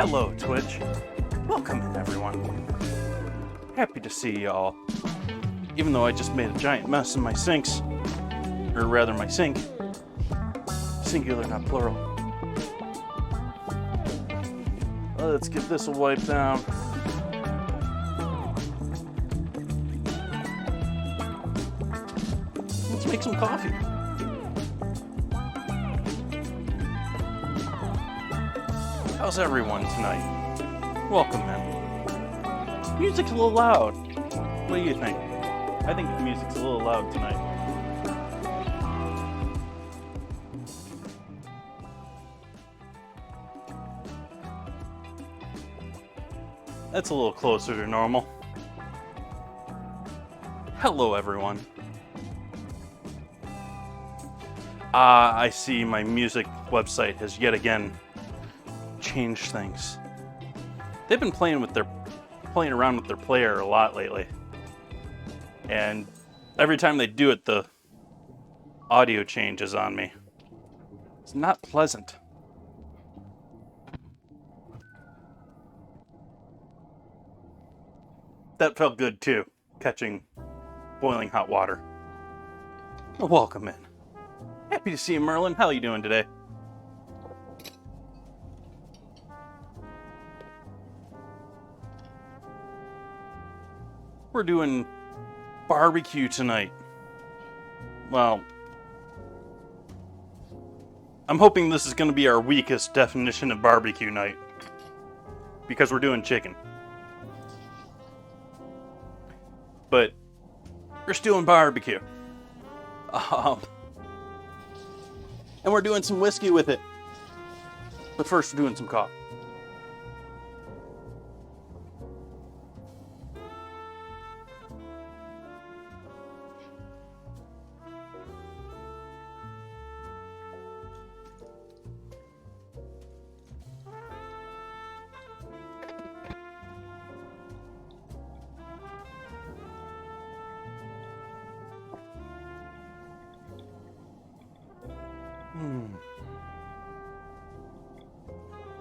Hello, Twitch. Welcome in, everyone. Happy to see y'all. Even though I just made a giant mess in my sinks. Or rather, my sink. Singular, not plural. Let's get this a wipe down. Let's make some coffee. How's everyone tonight? Welcome in. Music's a little loud. What do you think? I think the music's a little loud tonight. That's a little closer to normal. Hello, everyone. I see my music website has yet again changed things. They've been playing around with their player a lot lately. And every time they do it, the audio changes on me. It's not pleasant. That felt good too, catching boiling hot water. Welcome in. Happy to see you, Merlin. How are you doing today? We're doing barbecue tonight. Well, I'm hoping this is going to be our weakest definition of barbecue night. Because we're doing chicken. But we're still doing barbecue. And we're doing some whiskey with it. But first, we're doing some coffee.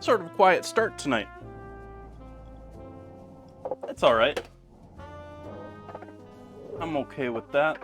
Sort of a quiet start tonight. That's alright. I'm okay with that.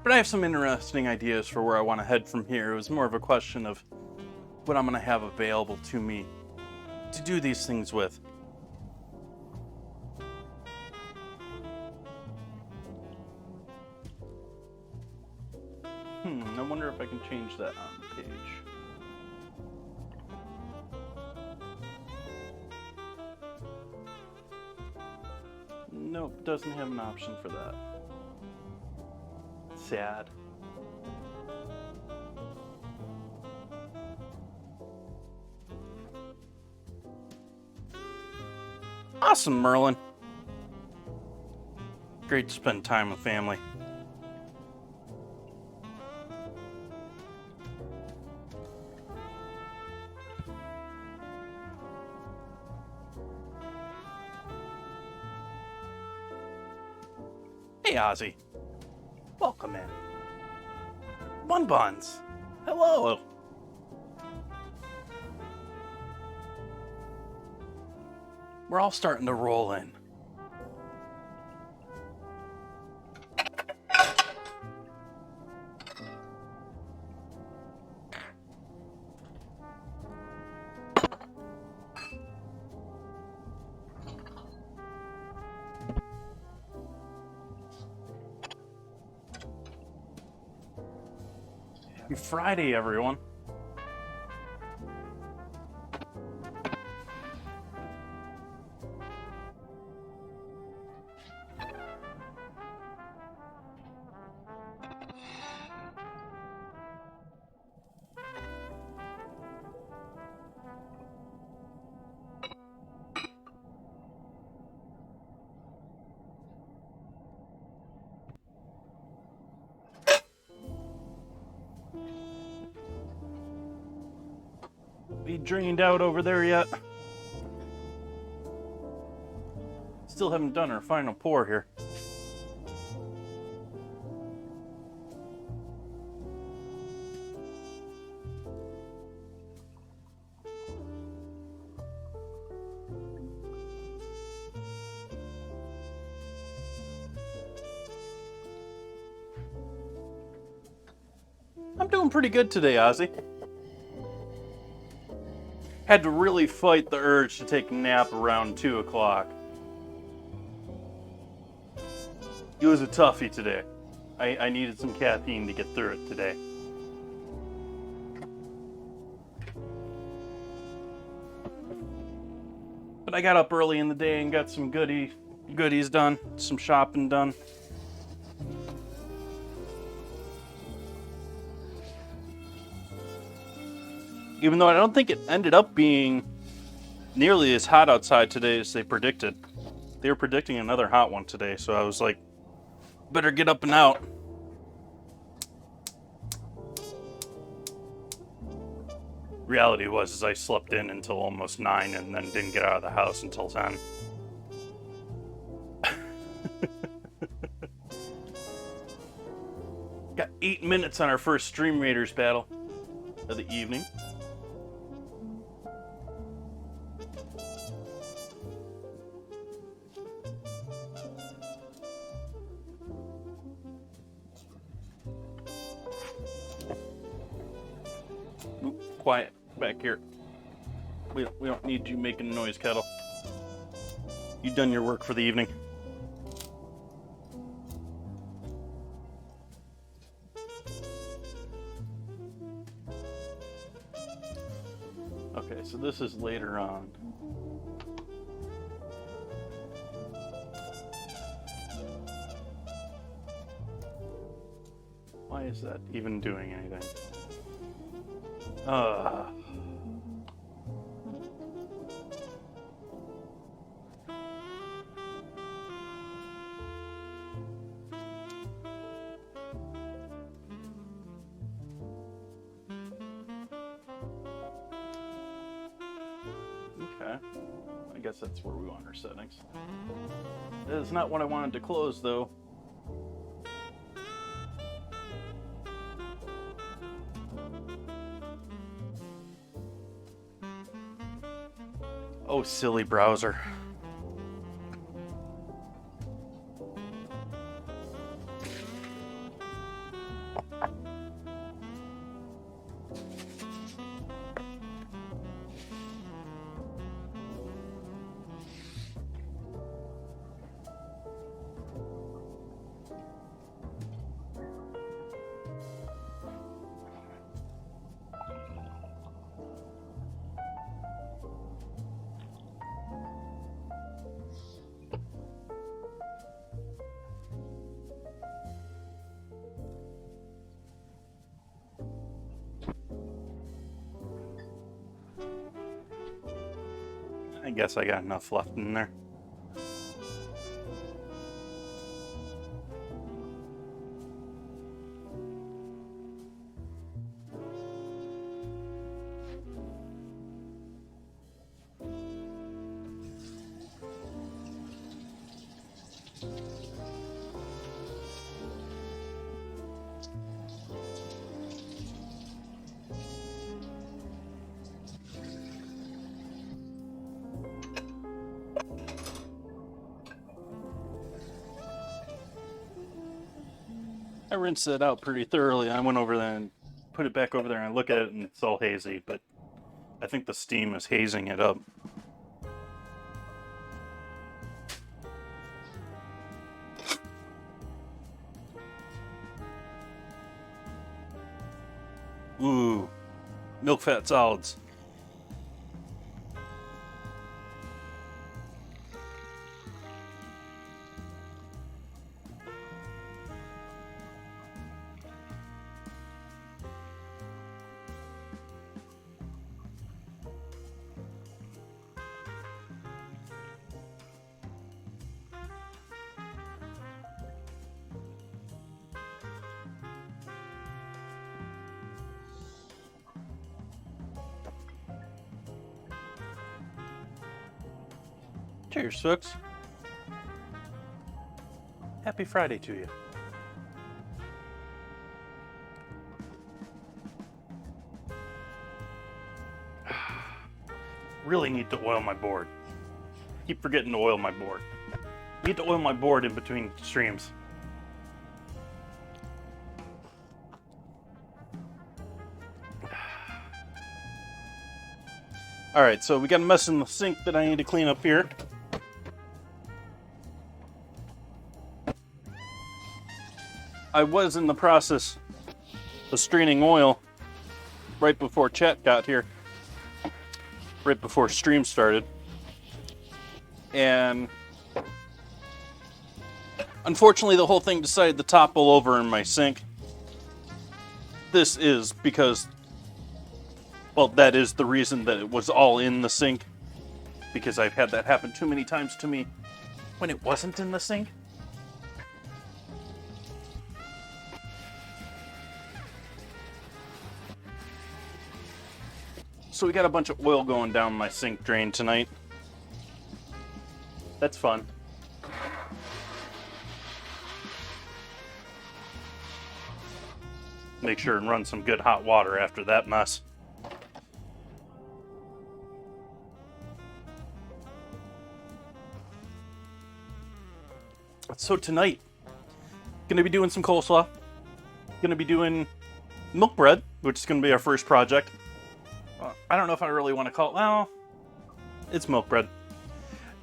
But I have some interesting ideas for where I want to head from here. It was more of a question of what I'm going to have available to me to do these things with. I wonder if I can change that on the page. Nope, doesn't have an option for that. Sad. Awesome, Merlin. Great to spend time with family. Hey, Ozzy. Welcome in. Bun Buns. Hello. We're all starting to roll in. Happy Friday, everyone. be drained out over there yet. Still haven't done our final pour here. I'm doing pretty good today, Ozzy. Had to really fight the urge to take a nap around 2 o'clock. It was a toughie today. I needed some caffeine to get through it today. But I got up early in the day and got some goodies done, some shopping done. Even though I don't think it ended up being nearly as hot outside today as they predicted. They were predicting another hot one today, so I was like, better get up and out. Reality was is I slept in until almost 9 and then didn't get out of the house until 10. Got 8 minutes on our first Stream Raiders battle of the evening. Oop, quiet back here. We don't need you making noise, Kettle. You've done your work for the evening. Okay, so this is later on. Why is that even doing anything? Okay. I guess that's where we want our settings. That is not what I wanted to close, though. Oh, silly browser. I guess I got enough left in there. I rinsed it out pretty thoroughly. I went over there and put it back over there and I look at it and it's all hazy, but I think the steam is hazing it up. Ooh, milk fat solids. Cheers, folks. Happy Friday to you. Really need to oil my board. Keep forgetting to oil my board. Need to oil my board in between streams. Alright, so we got a mess in the sink that I need to clean up here. I was in the process of straining oil right before chat got here. Right before stream started. And unfortunately the whole thing decided to topple over in my sink. This is because, well, that is the reason that it was all in the sink. Because I've had that happen too many times to me when it wasn't in the sink. So we got a bunch of oil going down my sink drain tonight. That's fun. Make sure and run some good hot water after that mess. So tonight, gonna be doing some coleslaw. Gonna be doing milk bread, which is gonna be our first project. I don't know if I really want to call it, well, it's milk bread.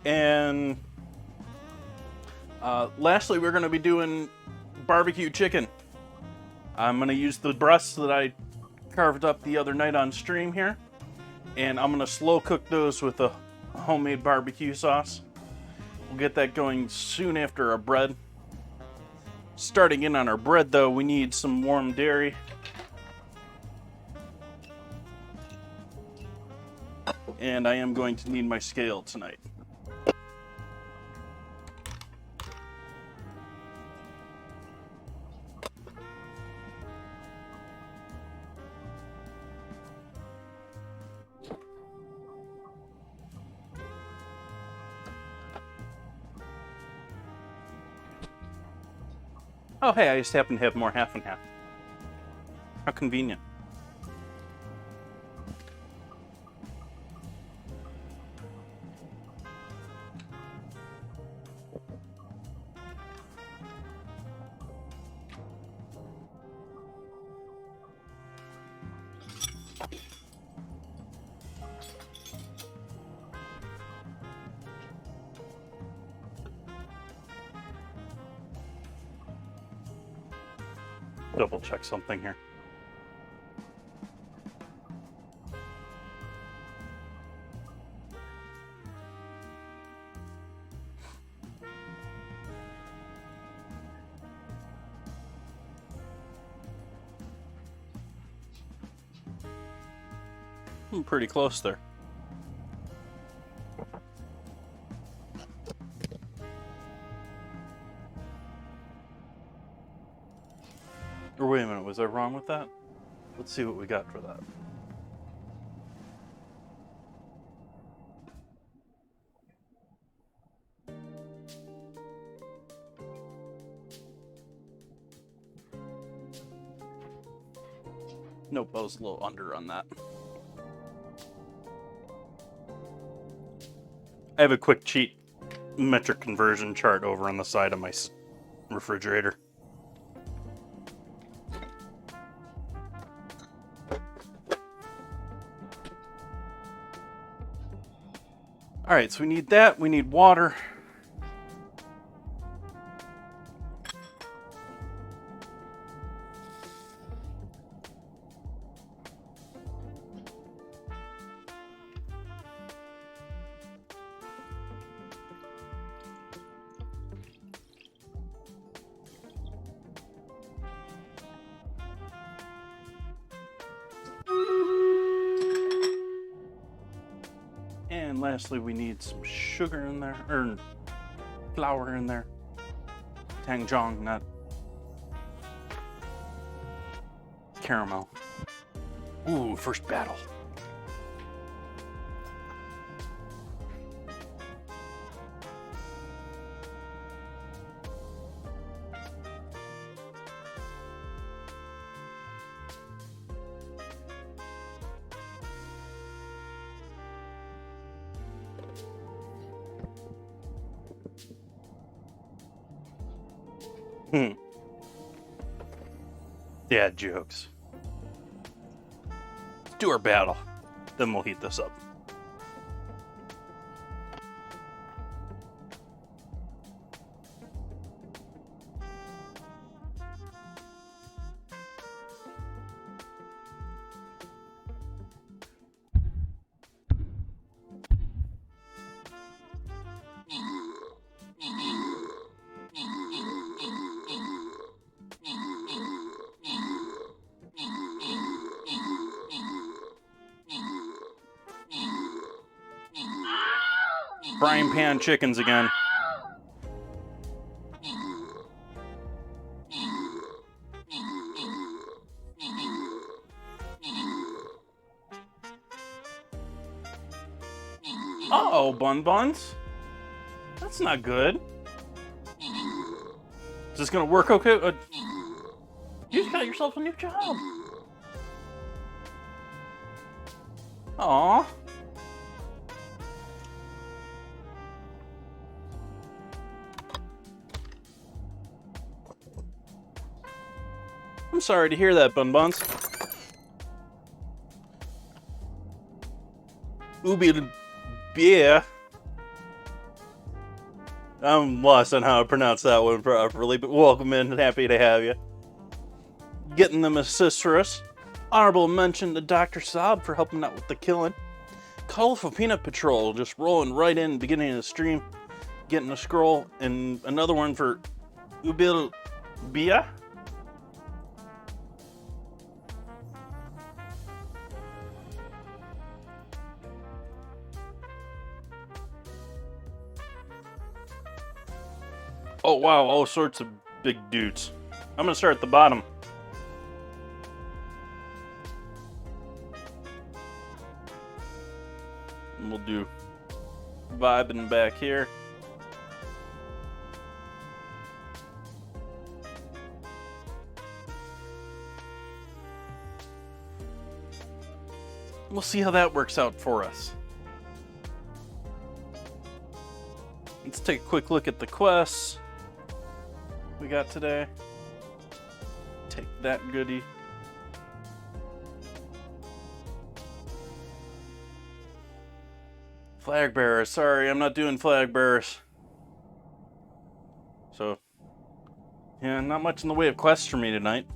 And lastly, we're going to be doing barbecue chicken. I'm going to use the breasts that I carved up the other night on stream here. And I'm going to slow cook those with a homemade barbecue sauce. We'll get that going soon after our bread. Starting in on our bread, though, we need some warm dairy. And I am going to need my scale tonight. Oh, hey, I just happen to have more half and half. How convenient. Double check something here. I'm pretty close there. Or wait a minute, was I wrong with that? Let's see what we got for that. Nope, I was a little under on that. I have a quick cheat metric conversion chart over on the side of my refrigerator. All right, so we need that. We need water. And lastly, we need some sugar in there, or flour in there. Tangjong, not caramel. Ooh, first battle. Hmm. Dad jokes. Let's do our battle. Then we'll heat this up. Frying pan chickens again. Uh-oh, Bun Buns. That's not good. Is this gonna work okay? You just got yourself a new job. Aww. I'm sorry to hear that, Bun Buns. Ubi beer. I'm lost on how to pronounce that one properly, but welcome in and happy to have you. Getting them assists for us. Honorable mention to Dr. Saab for helping out with the killing. Colorful Peanut Patrol just rolling right in beginning of the stream. Getting a scroll, and another one for Ubil Bia. Oh wow, all sorts of big dudes. I'm gonna start at the bottom. And we'll do vibing back here. We'll see how that works out for us. Let's take a quick look at the quests we got today. Take that goodie. Flag bearers. Sorry, I'm not doing flag bearers. So, yeah, not much in the way of quests for me tonight.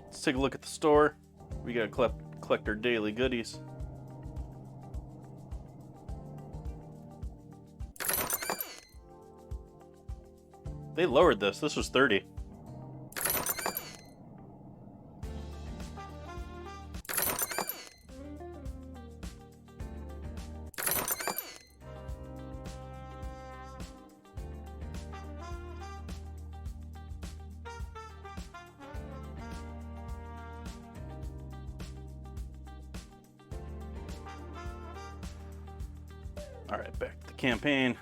Let's take a look at the store. We gotta collect our daily goodies. They lowered this. This was 30. All right, back to the campaign.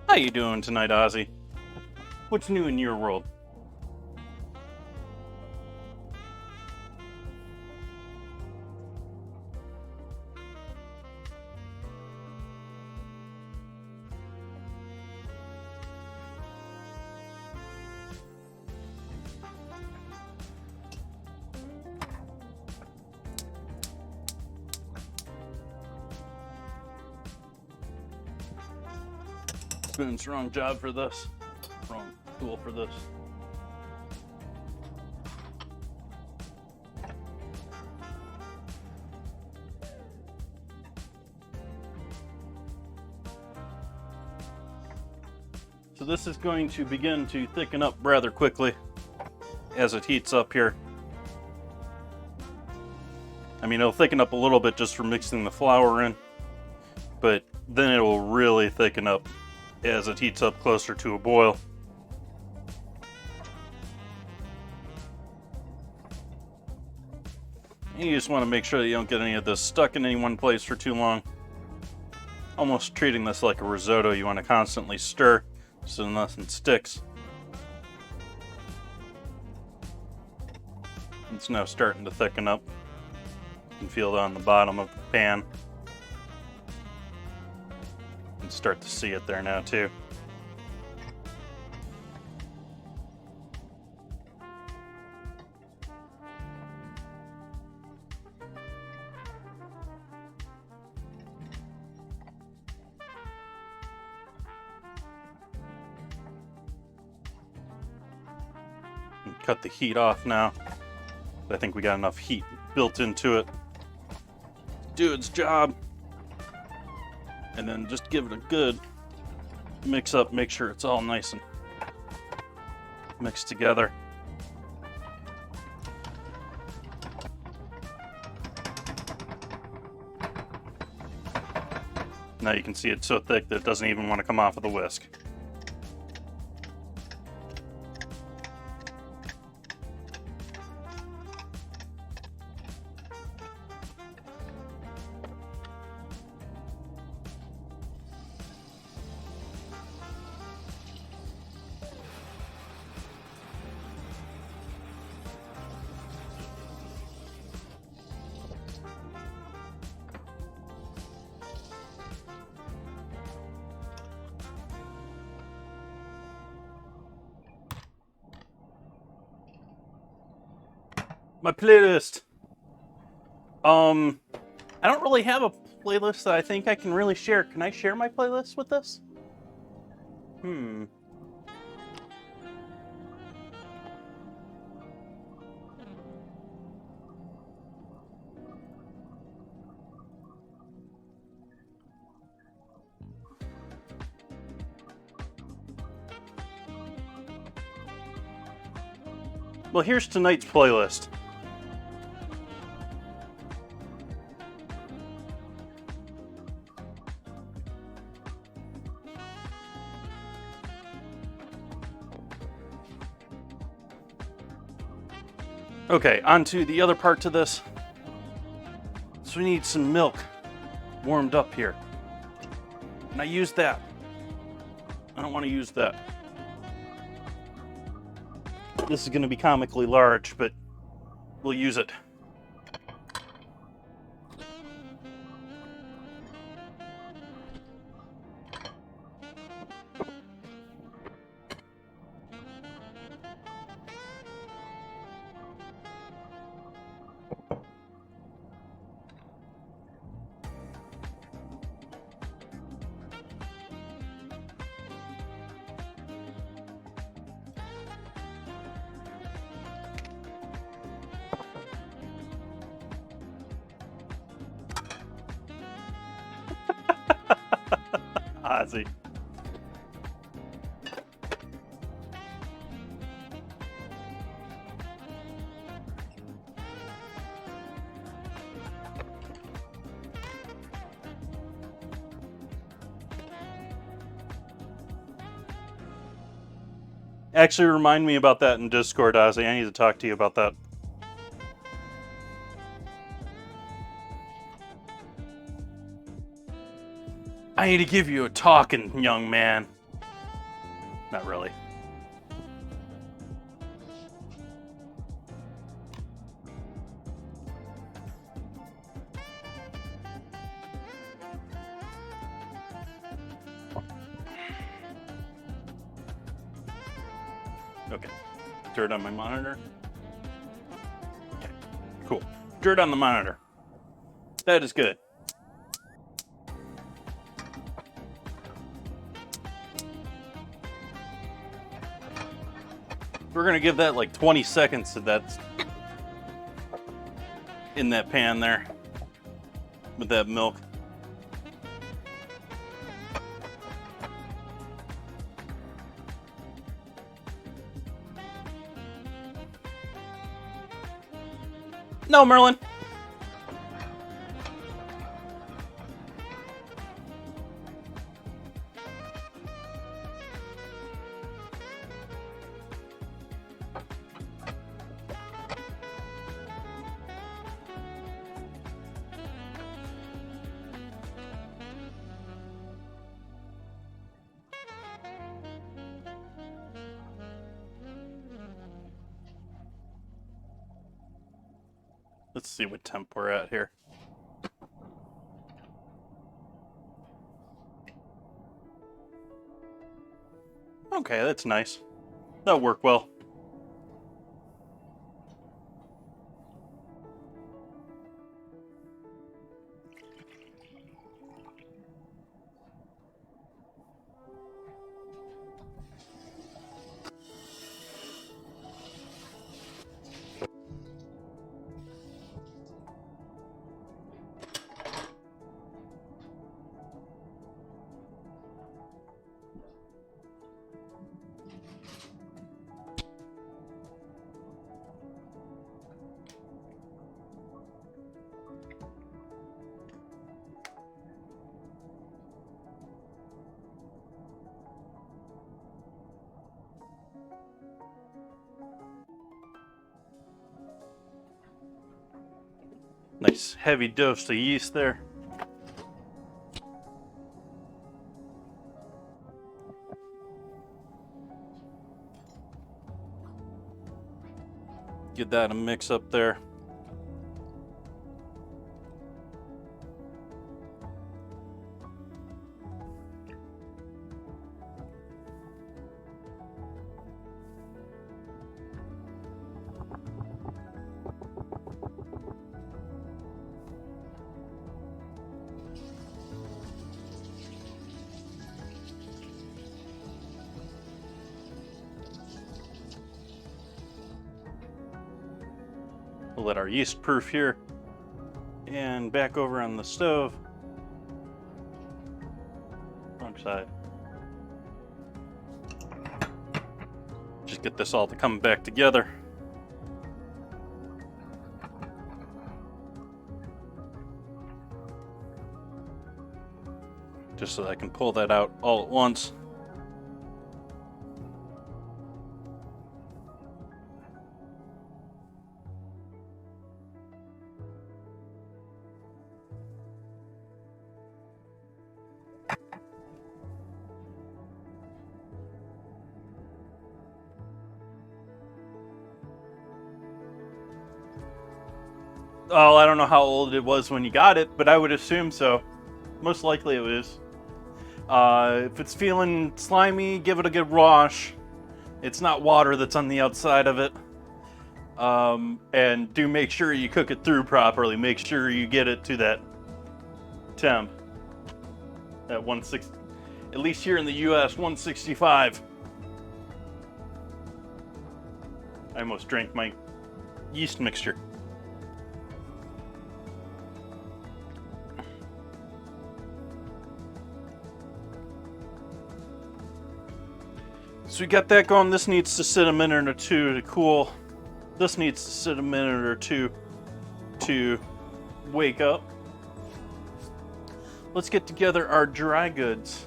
How you doing tonight, Ozzy? What's new in your world? Spoon's wrong job for this. Wrong tool for this. So this is going to begin to thicken up rather quickly as it heats up here. I mean, it'll thicken up a little bit just from mixing the flour in, but then it will really thicken up as it heats up closer to a boil. You just want to make sure that you don't get any of this stuck in any one place for too long. Almost treating this like a risotto. You want to constantly stir so nothing sticks. It's now starting to thicken up. You can feel it on the bottom of the pan. You can start to see it there now too. Cut the heat off now. I think we got enough heat built into it. Do its job. And then just give it a good mix up. Make sure it's all nice and mixed together. Now you can see it's so thick that it doesn't even want to come off of the whisk. My playlist. I don't really have a playlist that I think I can really share. Can I share my playlist with this? Well, here's tonight's playlist. Okay, on to the other part to this. So we need some milk warmed up here. And I use that. I don't want to use that. This is going to be comically large, but we'll use it. Ozzy. Actually, remind me about that in Discord, Ozzy. I need to talk to you about that. I need to give you a talking, young man. Not really. Okay. Dirt on my monitor. Okay. Cool. Dirt on the monitor. That is good. We're gonna give that like 20 seconds so that's in that pan there with that milk. No, Merlin. Let's see what temp we're at here. Okay, that's nice. That'll work well. Nice heavy dose of yeast there. Get that a mix up there. We'll let our yeast proof here. And back over on the stove. Wrong side. Just get this all to come back together. Just so I can pull that out all at once. Oh, I don't know how old it was when you got it, but I would assume so. Most likely it was. If it's feeling slimy, give it a good wash. It's not water that's on the outside of it. And do make sure you cook it through properly. Make sure you get it to that temp. At 160, at least here in the US, 165. I almost drank my yeast mixture. So we got that going. This needs to sit a minute or two to cool. This needs to sit a minute or two to wake up. Let's get together our dry goods.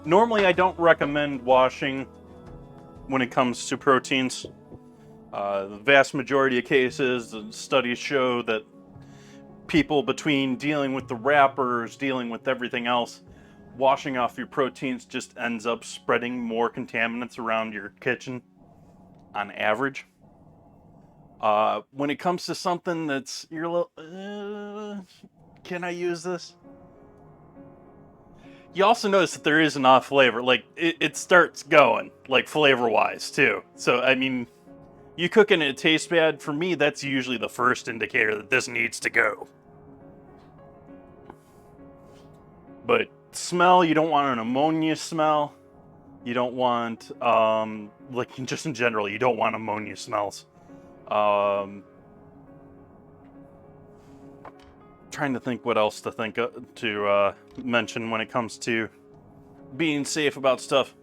Normally, I don't recommend washing when it comes to proteins. The vast majority of cases, the studies show that people, between dealing with the wrappers, dealing with everything else, washing off your proteins just ends up spreading more contaminants around your kitchen on average. When it comes to something that's, you're a little, can I use this? You also notice that there is an off flavor. Like, it starts going, like, flavor-wise, too. So, I mean, you cook and it tastes bad. For me, that's usually the first indicator that this needs to go. But smell, you don't want an ammonia smell. You don't want, like, just in general, you don't want ammonia smells. Trying to think what else to mention when it comes to being safe about stuff.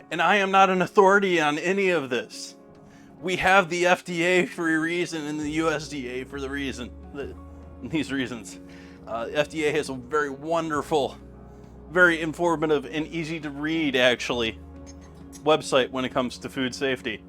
And I am not an authority on any of this. We have the FDA for a reason and the USDA for these reasons. FDA has a very wonderful, very informative, and easy to read, actually, website when it comes to food safety.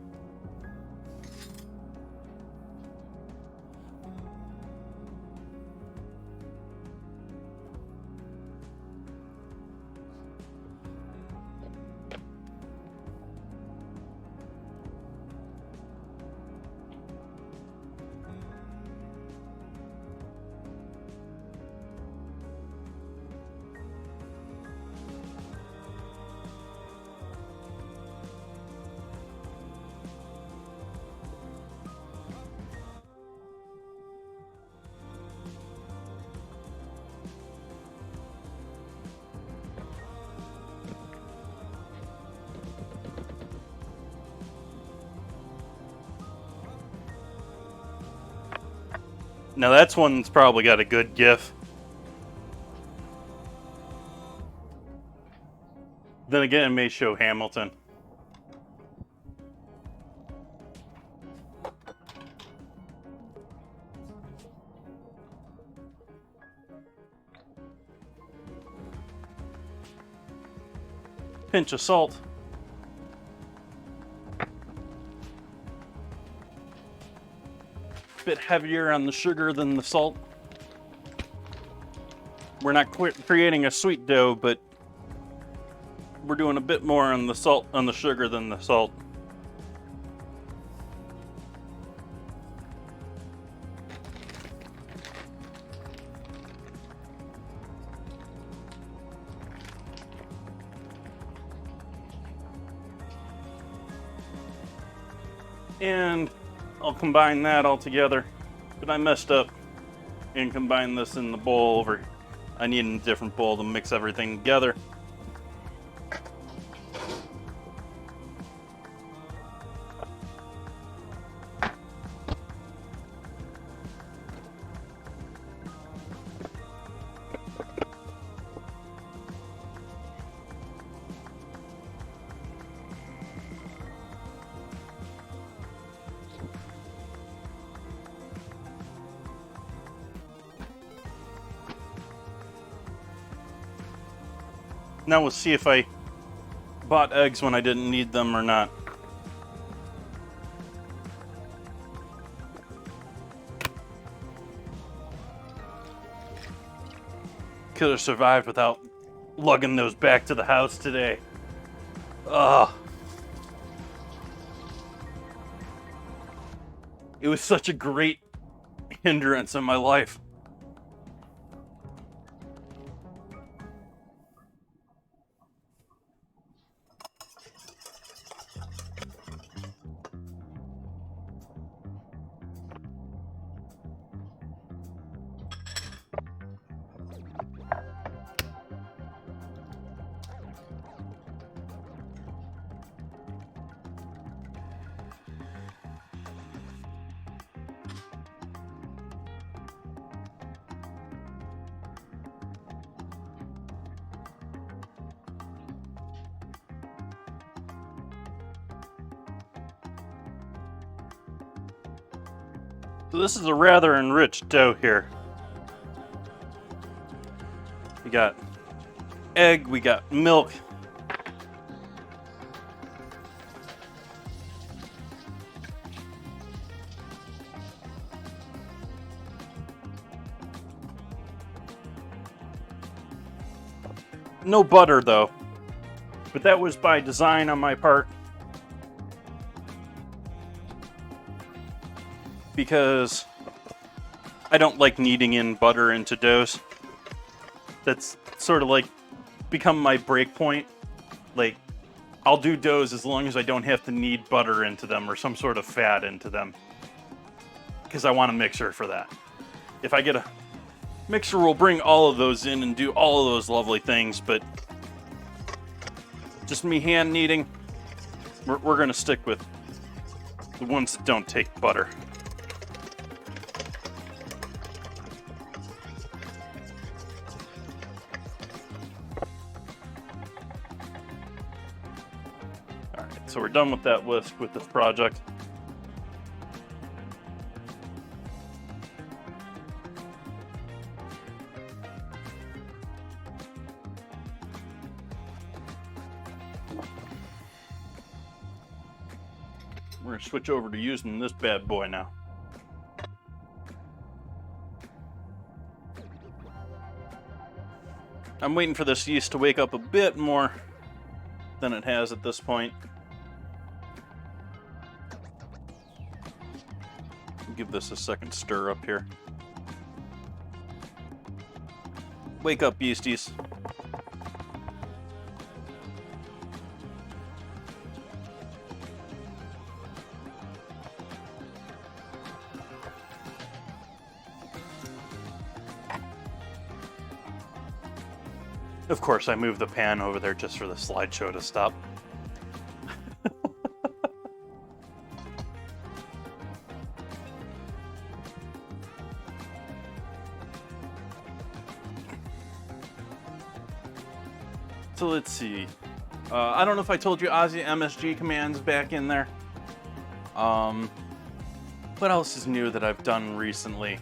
Now that's one that's probably got a good GIF. Then again, it may show Hamilton. Pinch of salt. Bit heavier on the sugar than the salt. We're not creating a sweet dough, but we're doing a bit more on the salt, on the sugar than the salt. And I'll combine that all together, but I messed up and combined this in the bowl over. I need a different bowl to mix everything together. Now we'll see if I bought eggs when I didn't need them or not. Could have survived without lugging those back to the house today. Ugh. It was such a great hindrance in my life. So this is a rather enriched dough here. We got egg, we got milk. No butter though, but that was by design on my part. Because I don't like kneading in butter into doughs. That's sort of like become my break point. Like, I'll do doughs as long as I don't have to knead butter into them or some sort of fat into them. Because I want a mixer for that. If I get a mixer, we'll bring all of those in and do all of those lovely things, but just me hand kneading, we're gonna stick with the ones that don't take butter. So we're done with that whisk with this project. We're gonna switch over to using this bad boy now. I'm waiting for this yeast to wake up a bit more than it has at this point. Give this a second stir up here. Wake up, yeasties. Of course, I moved the pan over there just for the slideshow to stop. So let's see. I don't know if I told you Aussie MSG Command's back in there. What else is new that I've done recently?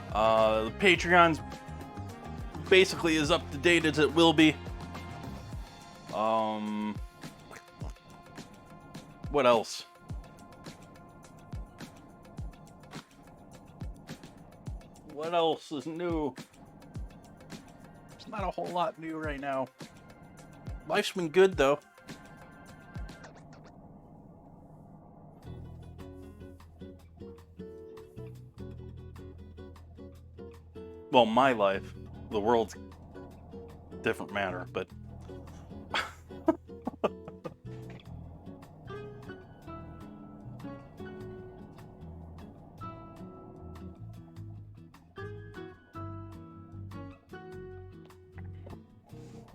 The Patreon's basically as up to date as it will be. What else? What else is new? There's not a whole lot new right now. Life's been good though. Well, my life. The world's a different matter, but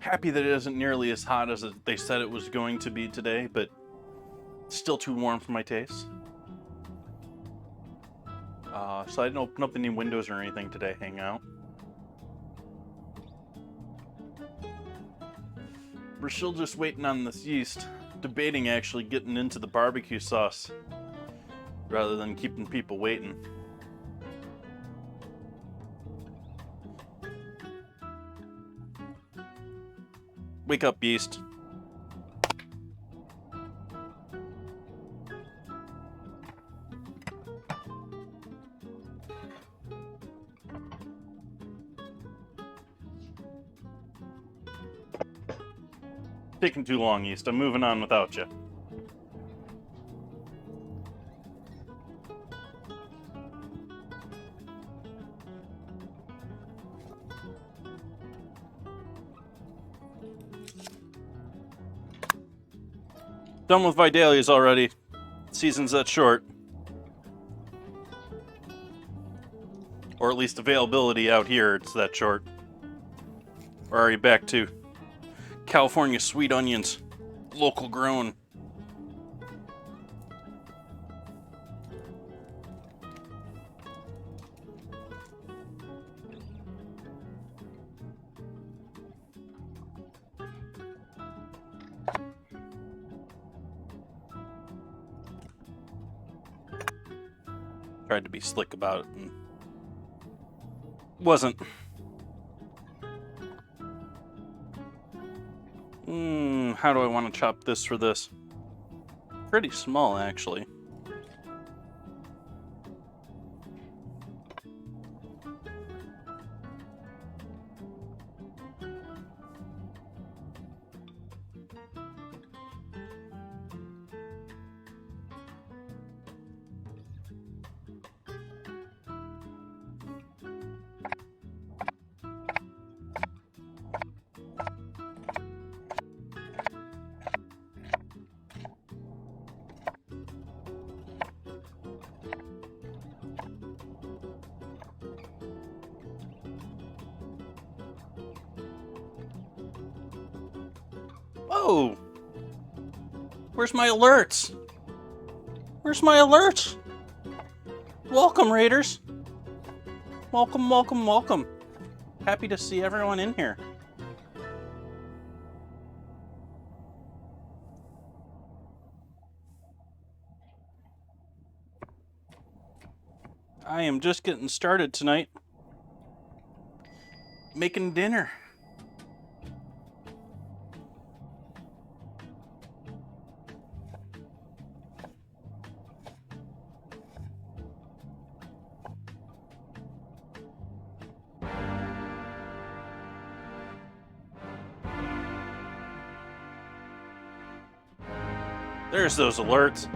happy that it isn't nearly as hot as they said it was going to be today, but still too warm for my taste. So I didn't open up any windows or anything today, hang out. We're still just waiting on this yeast, debating actually getting into the barbecue sauce rather than keeping people waiting. Wake up, yeast. Taking too long, yeast. I'm moving on without you. Done with Vidalia's already. Season's that short. Or at least availability out here, it's that short. Or are you back to California sweet onions, local grown? Tried to be slick about it and wasn't. How do I want to chop this for this? Pretty small, actually. Whoa! Where's my alerts? Where's my alerts? Welcome, Raiders. Welcome, welcome, welcome. Happy to see everyone in here. I am just getting started tonight. Making dinner. There's those alerts.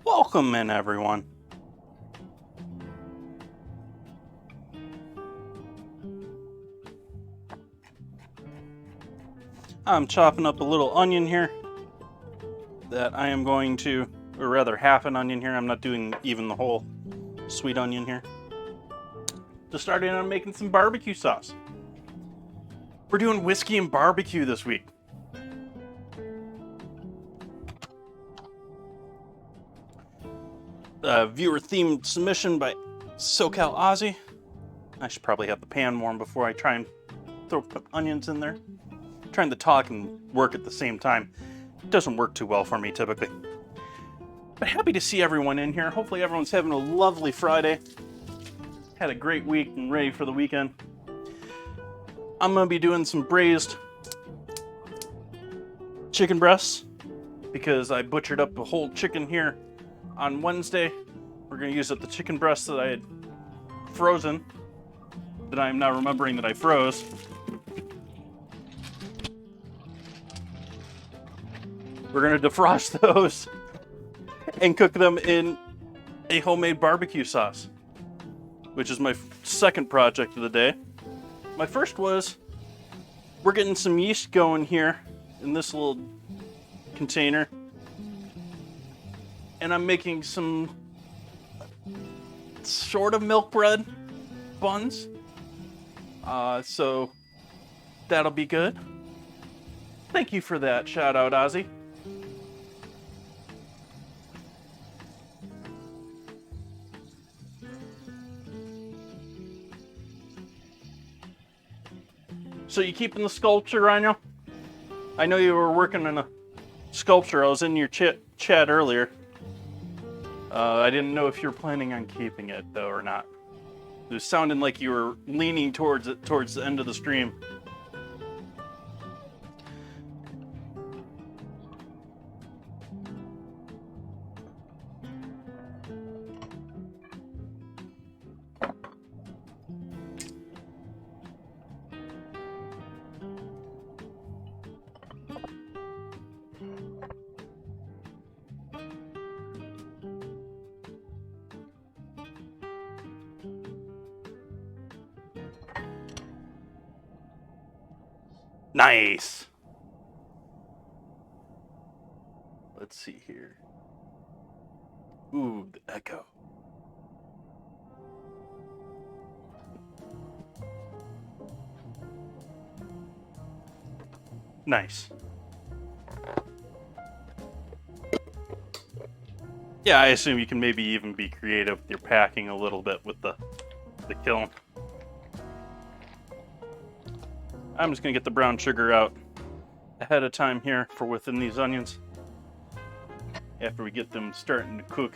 Welcome in, everyone. I'm chopping up a little onion here that I am going to, or rather half an onion here. I'm not doing even the whole sweet onion here. Just starting on making some barbecue sauce. We're doing whiskey and barbecue this week. viewer-themed submission by SoCal Ozzy. I should probably have the pan warm before I try and put onions in there. Trying to talk and work at the same time doesn't work too well for me typically. But happy to see everyone in here. Hopefully everyone's having a lovely Friday. Had a great week and ready for the weekend. I'm gonna be doing some braised chicken breasts because I butchered up a whole chicken here on Wednesday. We're gonna use up the chicken breasts that I had frozen, that I'm now remembering that I froze. We're gonna defrost those and cook them in a homemade barbecue sauce, which is my second project of the day. My first was, we're getting some yeast going here in this little container, and I'm making some sort of milk bread buns, so that'll be good. Thank you for that shout out, Ozzy. So you keeping the sculpture, Rhino? I know you were working on a sculpture. I was in your chat earlier. I didn't know if you were planning on keeping it though or not. It was sounding like you were leaning towards it towards the end of the stream. Nice. Let's see here. Ooh, the echo. Nice. Yeah, I assume you can maybe even be creative with your packing a little bit with the kiln. I'm just gonna get the brown sugar out ahead of time here for within these onions after we get them starting to cook.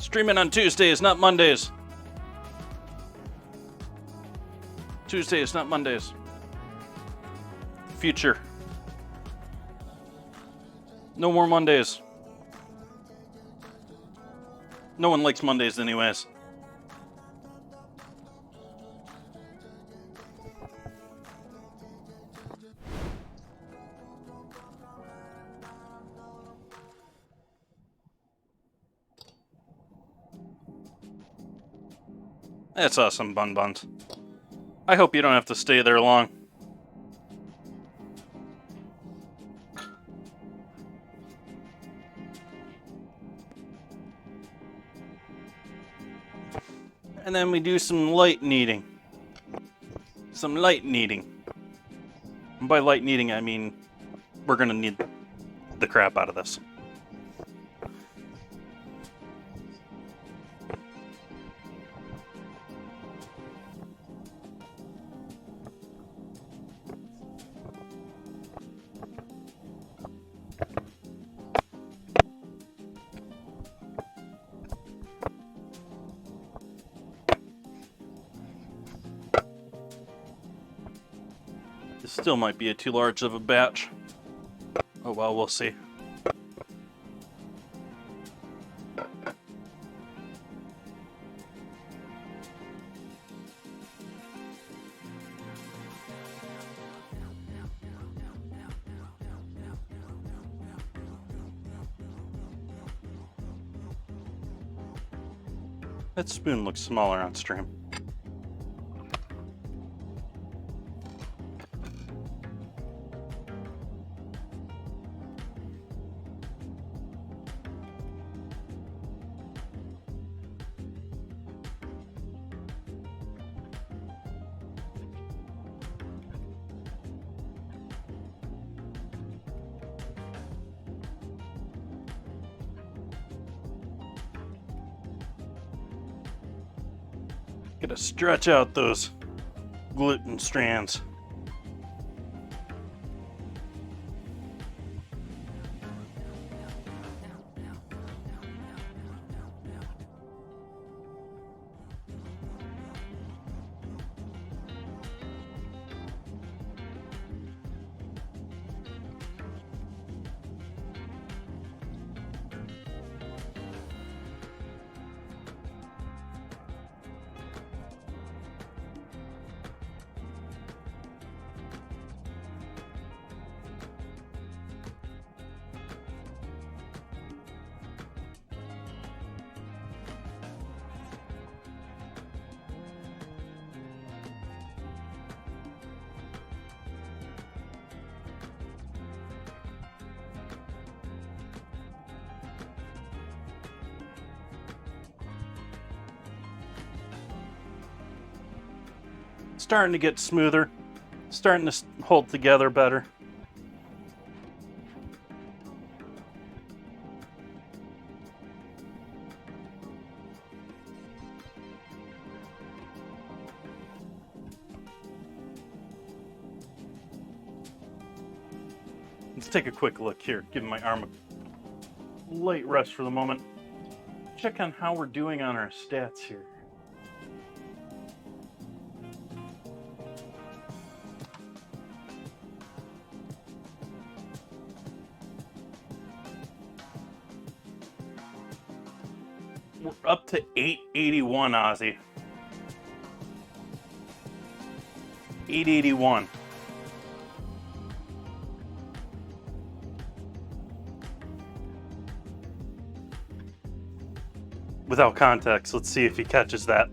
Streaming on Tuesdays, not Mondays. Tuesdays, not Mondays. Future. No more Mondays. No one likes Mondays anyways. That's awesome, Bun Buns. I hope you don't have to stay there long. And then we do some light kneading. Some light kneading. And by light kneading, I mean we're gonna knead the crap out of this. This still might be too large of a batch. Oh well, we'll see. That spoon looks smaller on stream. Gotta stretch out those gluten strands. Starting to get smoother, starting to hold together better. Let's take a quick look here, give my arm a light rest for the moment. Check on how we're doing on our stats here. We're up to 881, Ozzy. 881. Without context, let's see if he catches that.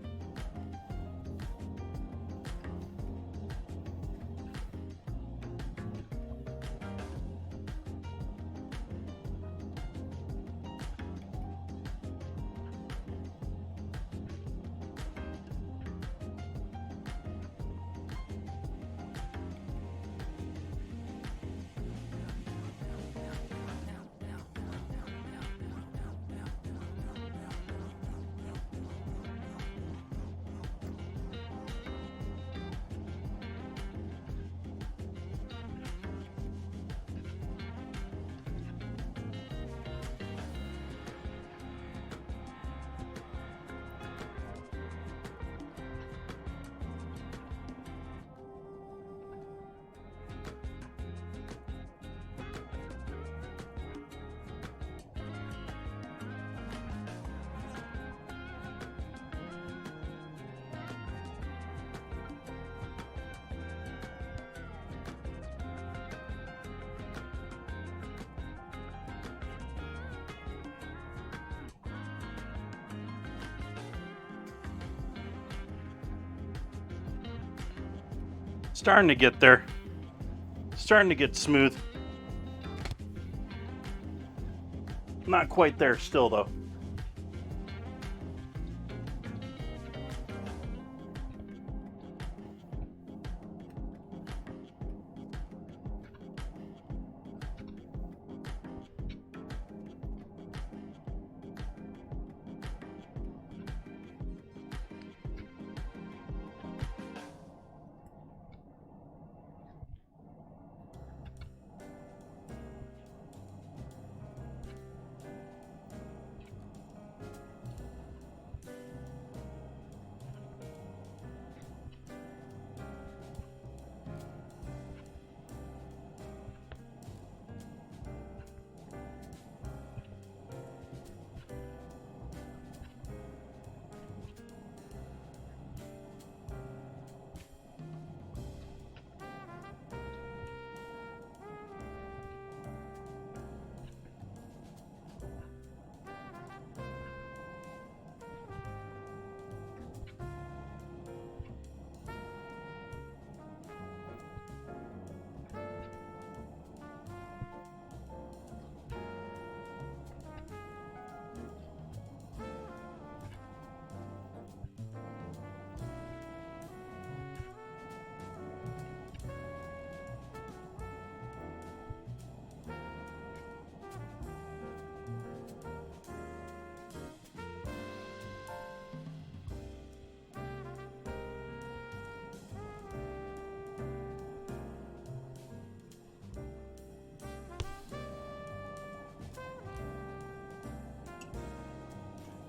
Starting to get there. Starting to get smooth. Not quite there still, though.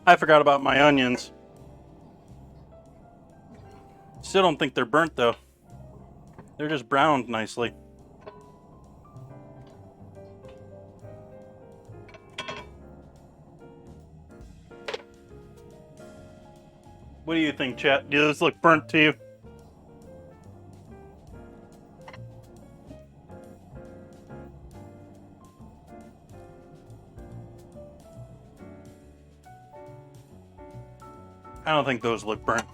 I forgot about my onions. Still don't think they're burnt though. They're just browned nicely. What do you think, chat? Do those look burnt to you? I don't think those look burnt.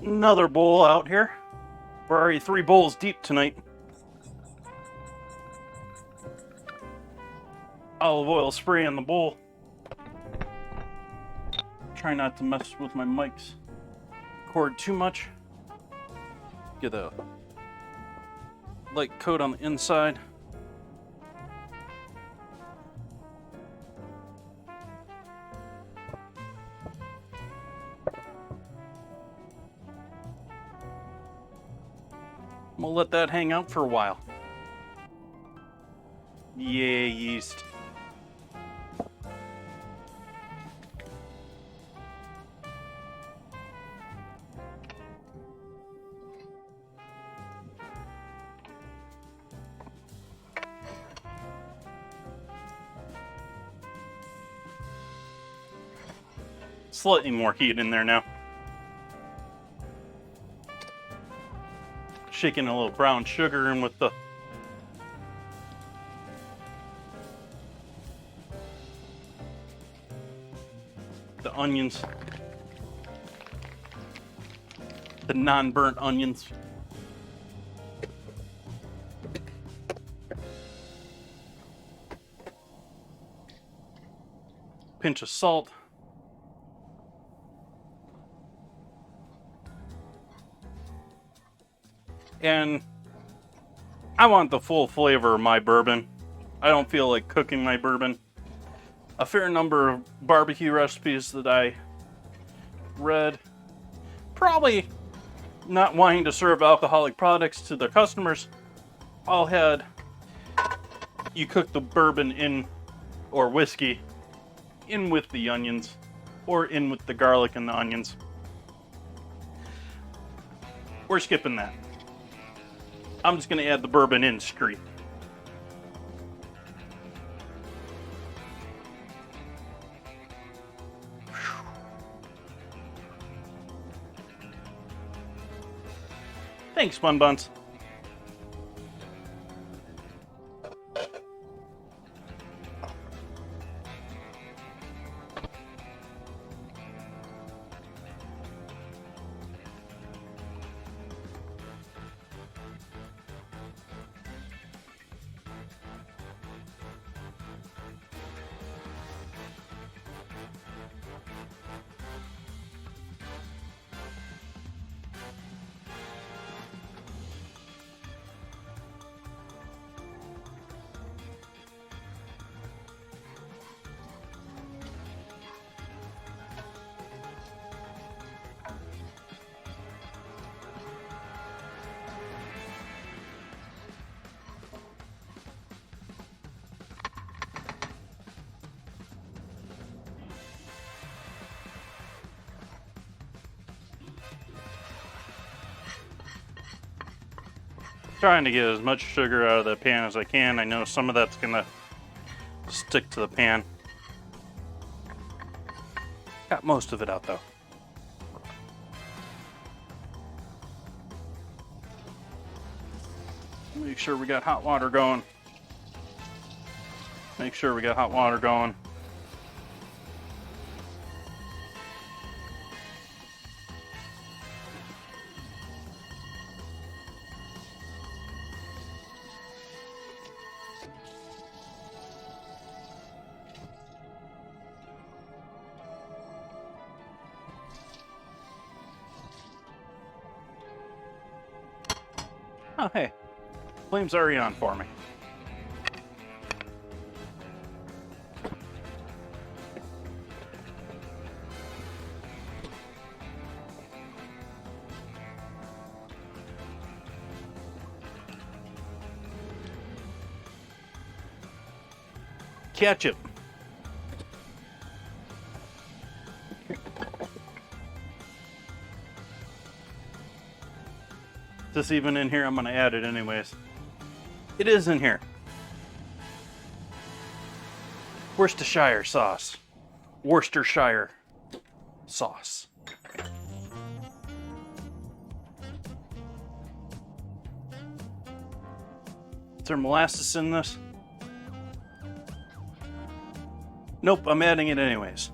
Another bowl out here. We're already 3 bowls deep tonight. Olive oil spray in the bowl. Try not to mess with my mic's cord too much. Get a light coat on the inside. We'll let that hang out for a while. Yeah, yeast. Slightly more heat in there now. Shaking a little brown sugar in with the onions, the non-burnt onions. Pinch of salt. And I want the full flavor of my bourbon. I don't feel like cooking my bourbon. A fair number of barbecue recipes that I read, probably not wanting to serve alcoholic products to their customers, all had you cook the bourbon in, or whiskey, in with the onions, or in with the garlic and the onions. We're skipping that. I'm just going to add the bourbon in straight. Thanks, Bun Buns. Trying to get as much sugar out of the pan as I can. I know some of that's gonna stick to the pan. Got most of it out though. Make sure we got hot water going. Make sure we got hot water going. Oh, hey. Flame's already on for me. Ketchup. Is this even in here? I'm going to add it anyways. It is in here. Worcestershire sauce. Worcestershire sauce. Is there molasses in this? Nope, I'm adding it anyways.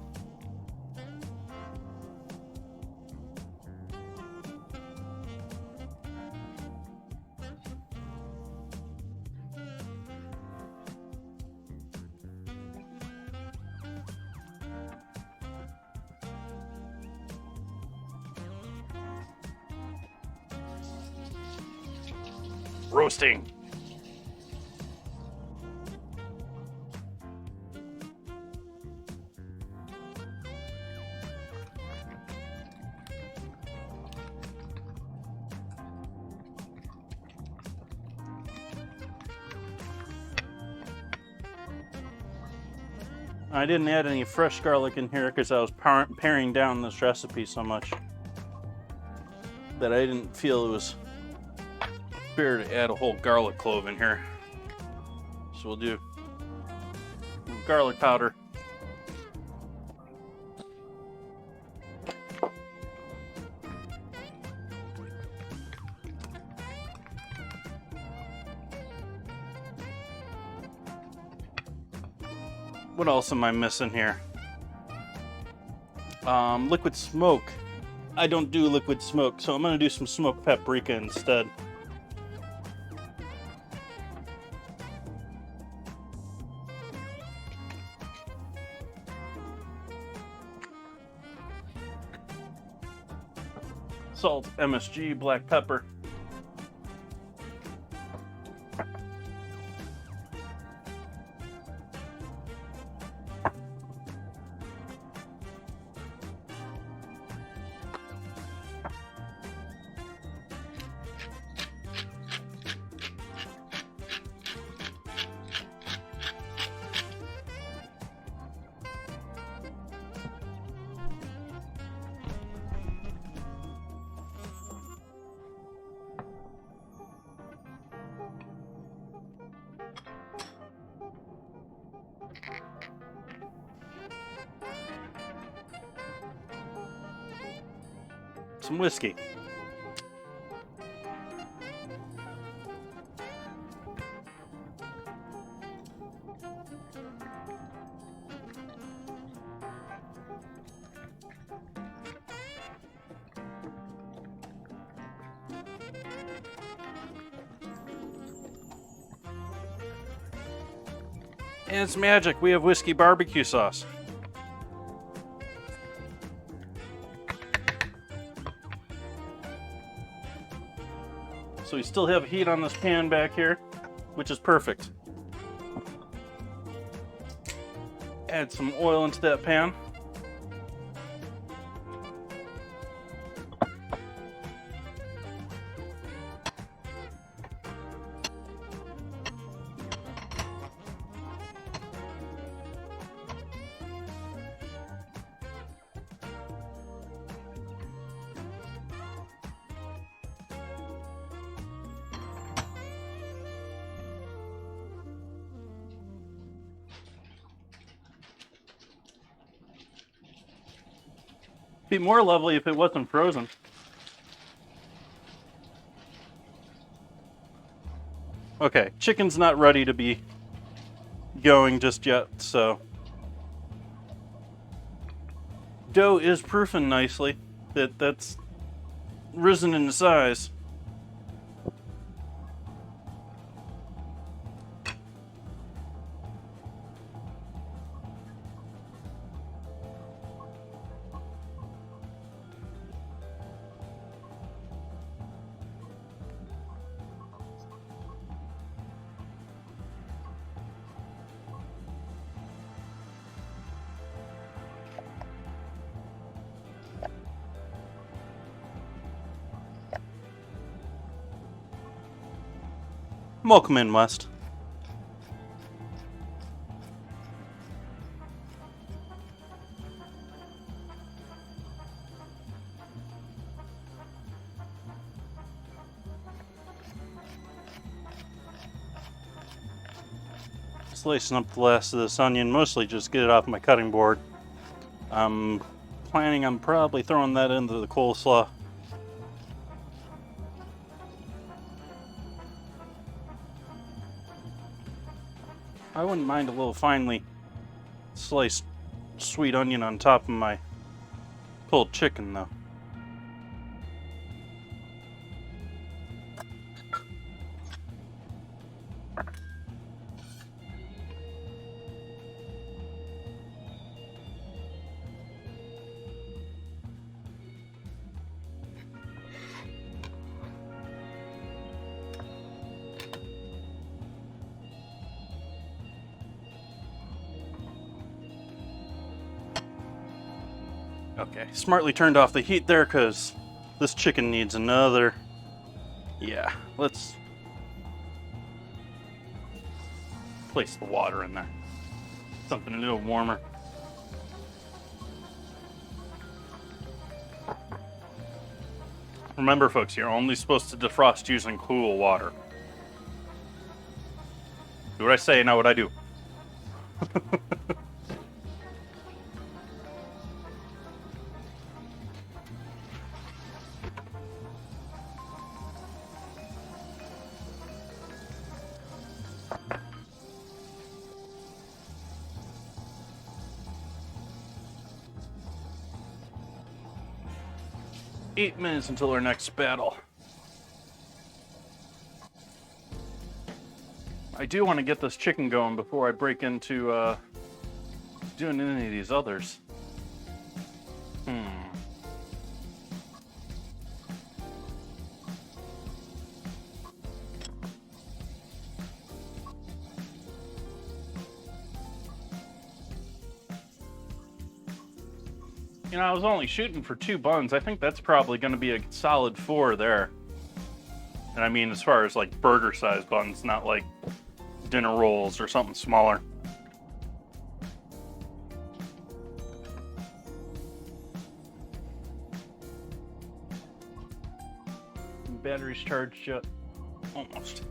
Roasting. I didn't add any fresh garlic in here because I was paring down this recipe so much that I didn't feel it was fair to add a whole garlic clove in here. So we'll do garlic powder. What else am I missing here? Liquid smoke. I don't do liquid smoke, so I'm gonna do some smoked paprika instead. Salt, MSG, black pepper. Some whiskey. And it's magic. We have whiskey barbecue sauce. So we still have heat on this pan back here, which is perfect. Add some oil into that pan. Be more lovely if it wasn't frozen. Okay, chicken's not ready to be going just yet, so dough is proofing nicely. That's risen in size. Welcome in, West. Slicing up the last of this onion, mostly just get it off my cutting board. I'm planning on probably throwing that into the coleslaw. I wouldn't mind a little finely sliced sweet onion on top of my pulled chicken, though. Okay, smartly turned off the heat there because this chicken needs another. Yeah, let's place the water in there. Something a little warmer. Remember, folks, you're only supposed to defrost using cool water. Do what I say, not what I do. 8 minutes until our next battle. I do want to get this chicken going before I break into doing any of these others. You know, I was only shooting for 2 buns. I think that's probably going to be a solid 4 there. And I mean, as far as like burger-sized buns, not like dinner rolls or something smaller. Batteries charged yet? Almost.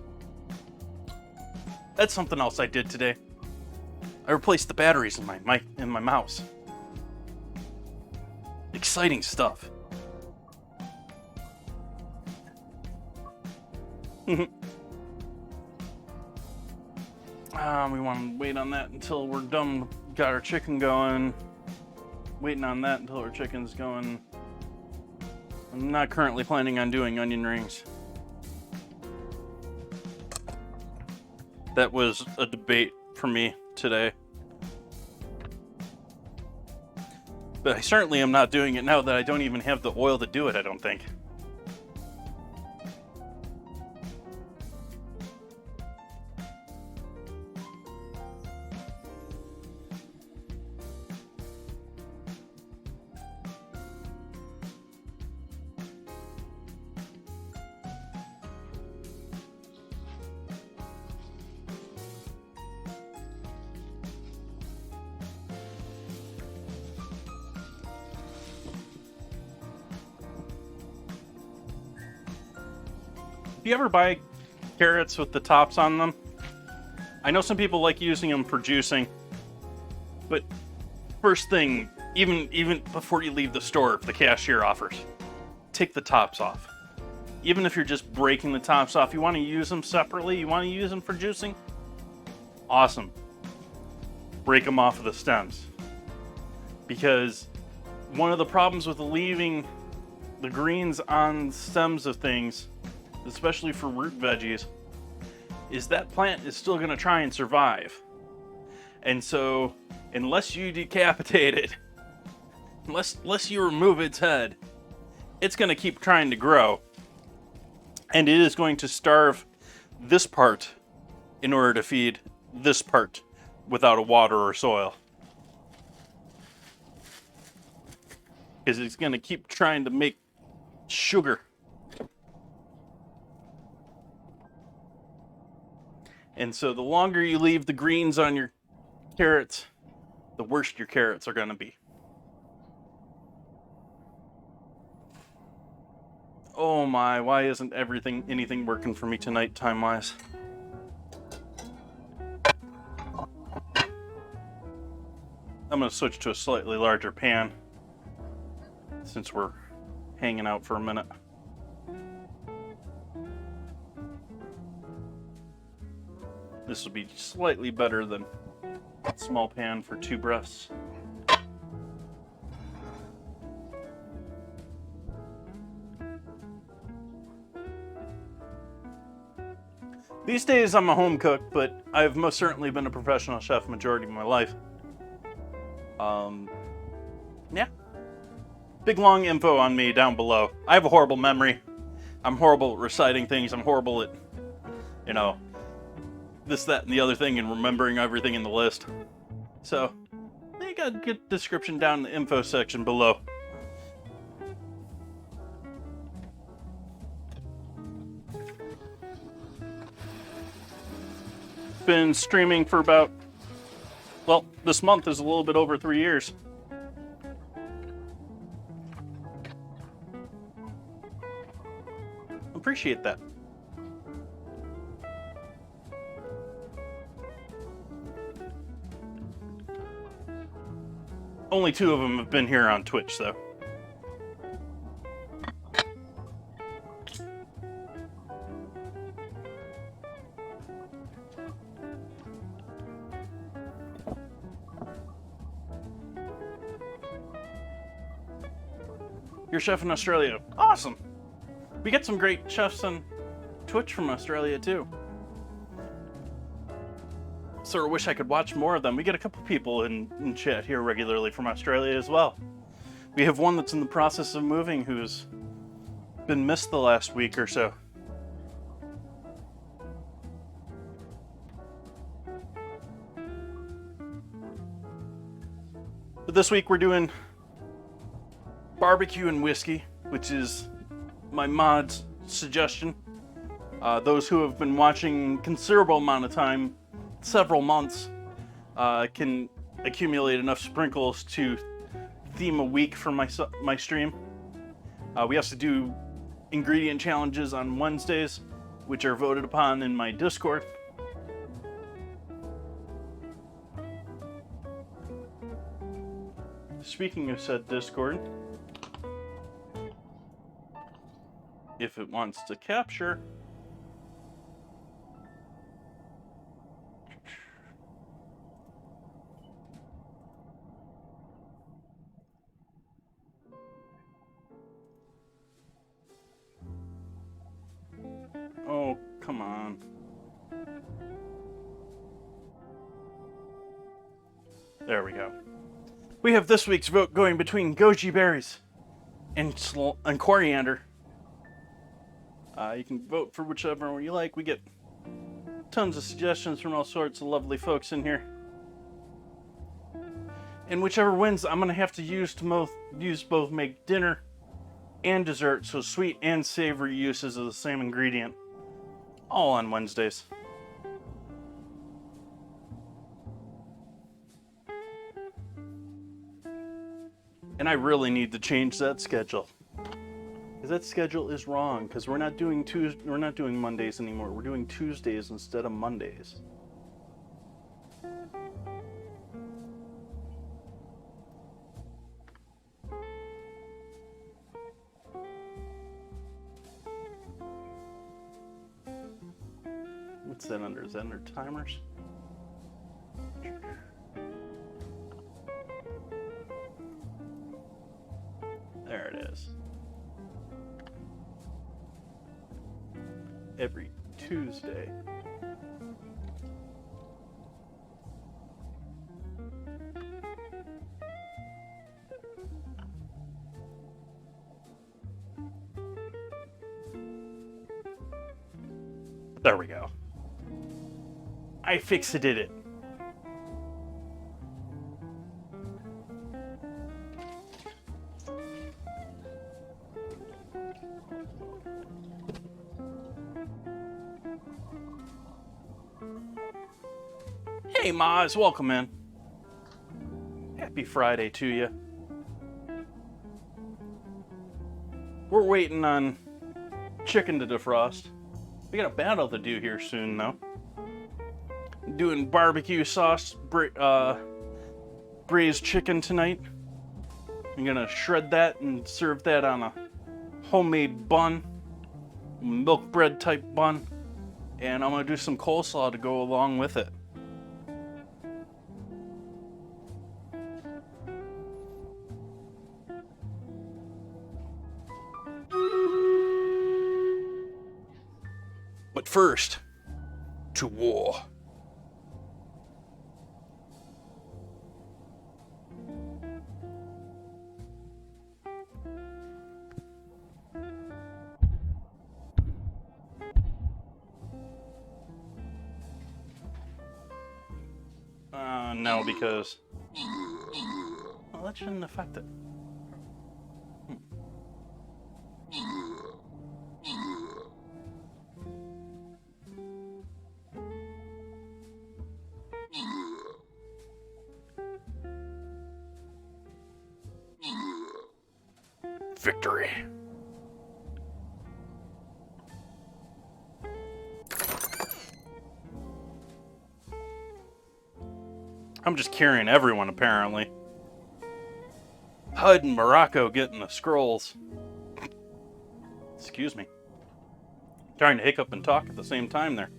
That's something else I did today. I replaced the batteries in my mouse. Exciting stuff. We want to wait on that until we're done. Got our chicken going. Waiting on that until our chicken's going. I'm not currently planning on doing onion rings. That was a debate for me today. But I certainly am not doing it now that I don't even have the oil to do it, I don't think. Do you ever buy carrots with the tops on them? I know some people like using them for juicing, but first thing, even before you leave the store, if the cashier offers, take the tops off. Even if you're just breaking the tops off, you want to use them separately, you want to use them for juicing? Awesome. Break them off of the stems. Because one of the problems with leaving the greens on stems of things, especially for root veggies, is that plant is still going to try and survive. And so, unless you decapitate it, unless you remove its head, it's going to keep trying to grow. And it is going to starve this part in order to feed this part without a water or soil. Because it's going to keep trying to make sugar. And so the longer you leave the greens on your carrots, the worse your carrots are going to be. Oh my, why isn't anything working for me tonight time-wise? I'm going to switch to a slightly larger pan since we're hanging out for a minute. This will be slightly better than a small pan for 2 breaths. These days I'm a home cook, but I've most certainly been a professional chef majority of my life. Yeah. Big long info on me down below. I have a horrible memory. I'm horrible at reciting things. I'm horrible at, this, that, and the other thing, and remembering everything in the list. So, you got a good description down in the info section below. Been streaming for about, well, this month is a little bit over 3 years. Appreciate that. Only 2 of them have been here on Twitch, though. You're a chef in Australia. Awesome. We get some great chefs on Twitch from Australia, too. Sort of wish I could watch more of them. We get a couple people in chat here regularly from Australia as well. We have one that's in the process of moving who's been missed the last week or so. But this week we're doing barbecue and whiskey, which is my mod's suggestion. Those who have been watching considerable amount of time, several months, can accumulate enough sprinkles to theme a week for my stream. We also do ingredient challenges on Wednesdays, which are voted upon in my Discord. Speaking of said Discord, if it wants to capture, oh, come on. There we go. We have this week's vote going between goji berries and coriander. You can vote for whichever one you like. We get tons of suggestions from all sorts of lovely folks in here. And whichever wins, I'm going to have to use both make dinner and dessert, so sweet and savory uses of the same ingredient. All on Wednesdays. And I really need to change that schedule. Because that schedule is wrong, because we're not doing Mondays anymore. We're doing Tuesdays instead of Mondays. What's that under? Is that under timers? There it is. Every Tuesday. There we go. I fixed it. Hey Maz, welcome in. Happy Friday to you. We're waiting on chicken to defrost. We got a battle to do here soon though. Doing barbecue sauce braised chicken tonight. I'm gonna shred that and serve that on a homemade bun, milk bread type bun, and I'm gonna do some coleslaw to go along with it. But first, to war. No, because... Well, that shouldn't affect it. Victory. I'm just carrying everyone, apparently. HUD and Morocco getting the scrolls. Excuse me. Trying to hiccup and talk at the same time there.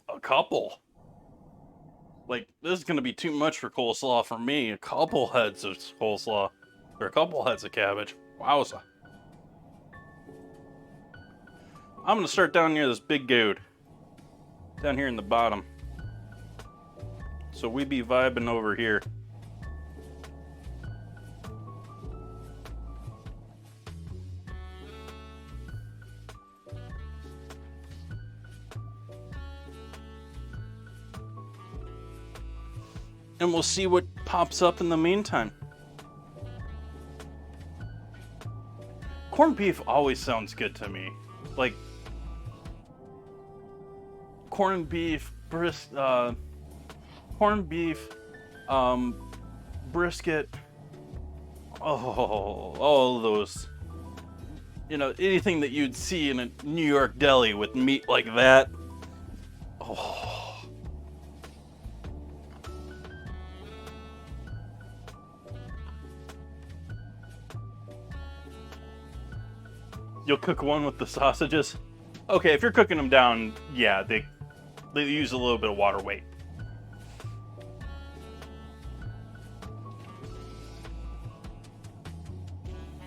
A couple. Like, this is going to be too much for coleslaw for me. A couple heads of coleslaw. Or a couple heads of cabbage. Wowza. I'm going to start down near this big goat. Down here in the bottom. So we be vibing over here. And we'll see what pops up in the meantime. Corned beef always sounds good to me. Like, corned beef, brisket, all those, you know, anything that you'd see in a New York deli with meat like that. Oh. You'll cook one with the sausages? Okay, if you're cooking them down, yeah, they use a little bit of water weight.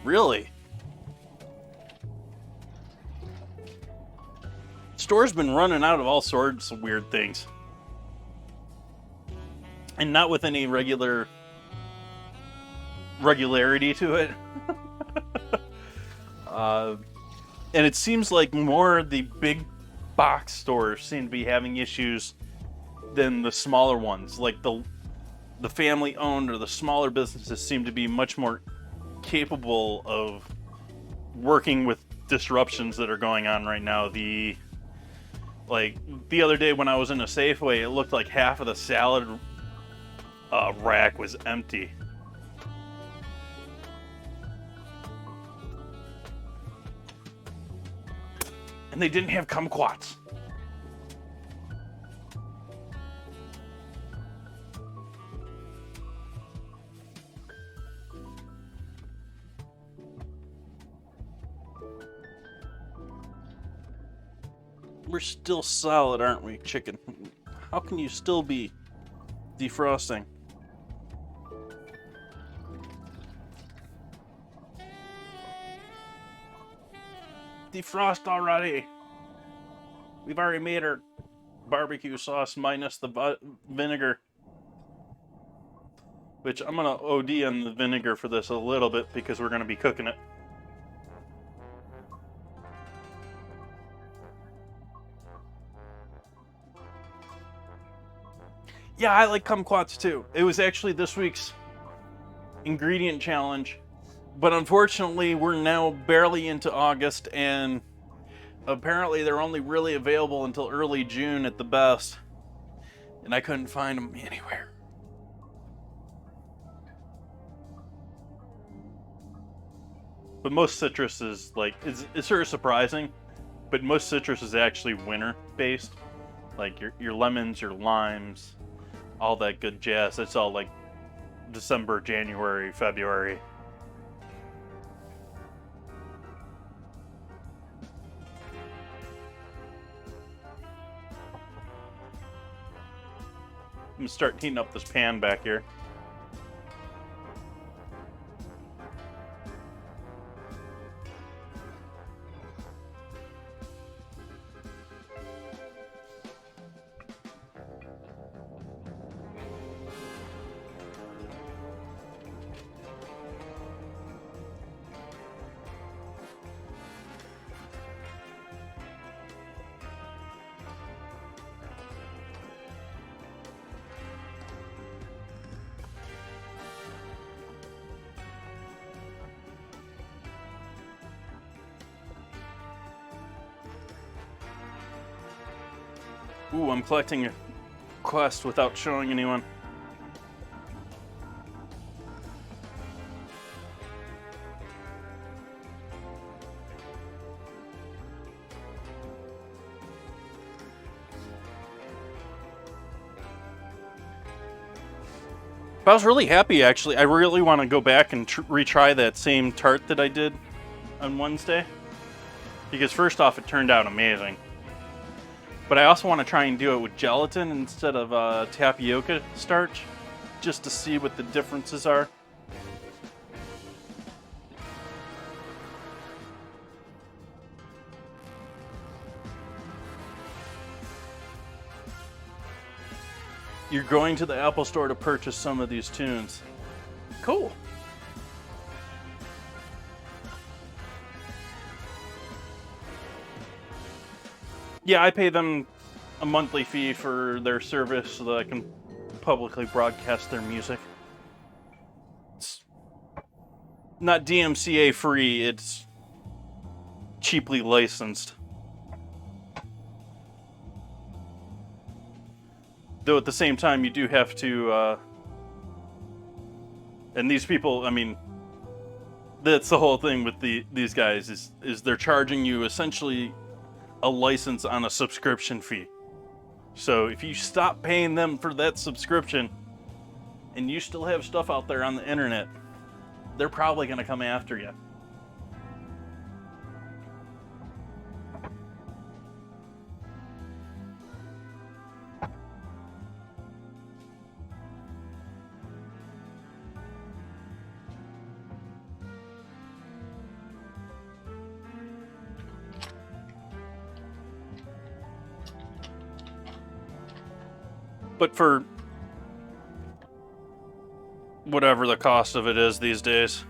Really? store's been running out of all sorts of weird things. And not with any regularity to it. And it seems like more of the big box stores seem to be having issues than the smaller ones. Like the family owned or the smaller businesses seem to be much more capable of working with disruptions that are going on right now. Like the other day when I was in a Safeway, it looked like half of the salad rack was empty. And they didn't have kumquats. We're still solid, aren't we, chicken? How can you still be defrosting? Defrost already. We've already made our barbecue sauce minus the vinegar. Which I'm going to OD on the vinegar for this a little bit because we're going to be cooking it. Yeah, I like kumquats too. It was actually this week's ingredient challenge. But unfortunately, we're now barely into August, and apparently they're only really available until early June at the best. And I couldn't find them anywhere. But most citrus is like, it's sort of surprising, but most citrus is actually winter based. Like your lemons, your limes, all that good jazz. It's all like December, January, February. I'm gonna start heating up this pan back here. Ooh, I'm collecting a quest without showing anyone. But I was really happy, actually. I really want to go back and retry that same tart that I did on Wednesday. Because first off, it turned out amazing. But I also want to try and do it with gelatin instead of tapioca starch, just to see what the differences are. You're going to the Apple Store to purchase some of these tunes. Cool. Yeah, I pay them a monthly fee for their service so that I can publicly broadcast their music. It's not DMCA free, it's cheaply licensed. Though at the same time, you do have to, and these people, I mean, that's the whole thing with these guys, is they're charging you essentially a license on a subscription fee. So if you stop paying them for that subscription and you still have stuff out there on the internet, they're probably going to come after you. But for whatever the cost of it is these days.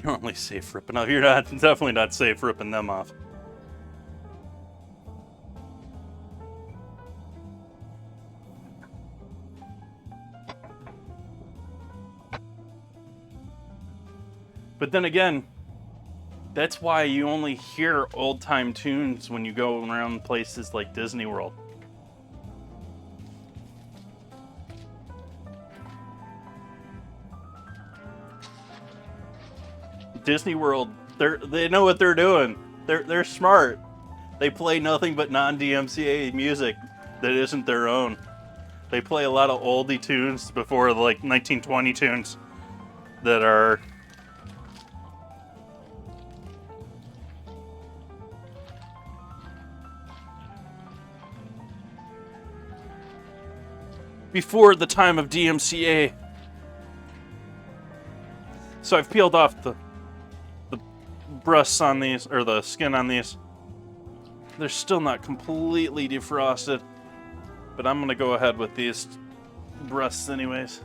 You're only safe ripping off. You're not definitely not safe ripping them off. But then again, that's why you only hear old-time tunes when you go around places like Disney World. Disney World, they know what they're doing. They're smart. They play nothing but non-DMCA music that isn't their own. They play a lot of oldie tunes before like 1920 tunes that are before the time of DMCA. So I've peeled off the breasts on these, or the skin on these. They're still not completely defrosted, but I'm gonna go ahead with these breasts anyways.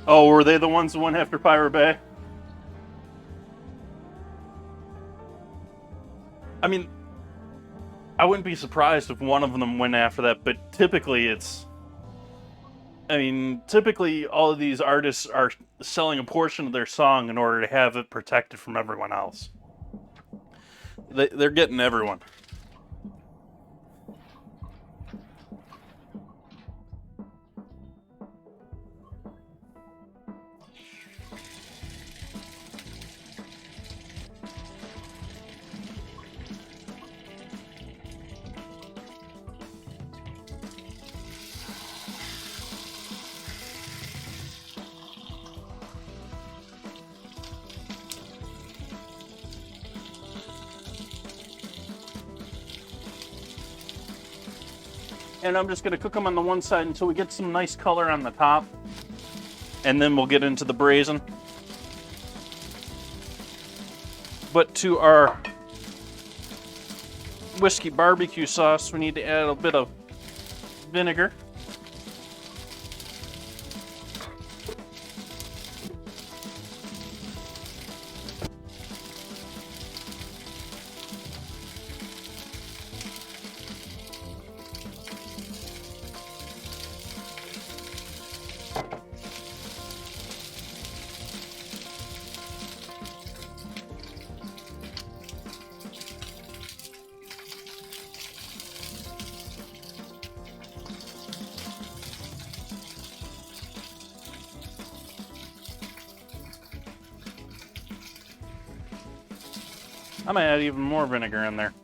Oh, were they the ones that went after Pirate Bay? I mean, I wouldn't be surprised if one of them went after that, but typically it's... I mean, typically all of these artists are selling a portion of their song in order to have it protected from everyone else. They're getting everyone. And I'm just going to cook them on the one side until we get some nice color on the top. And then we'll get into the braising. But to our whiskey barbecue sauce, we need to add a bit of vinegar. I'm gonna add even more vinegar in there.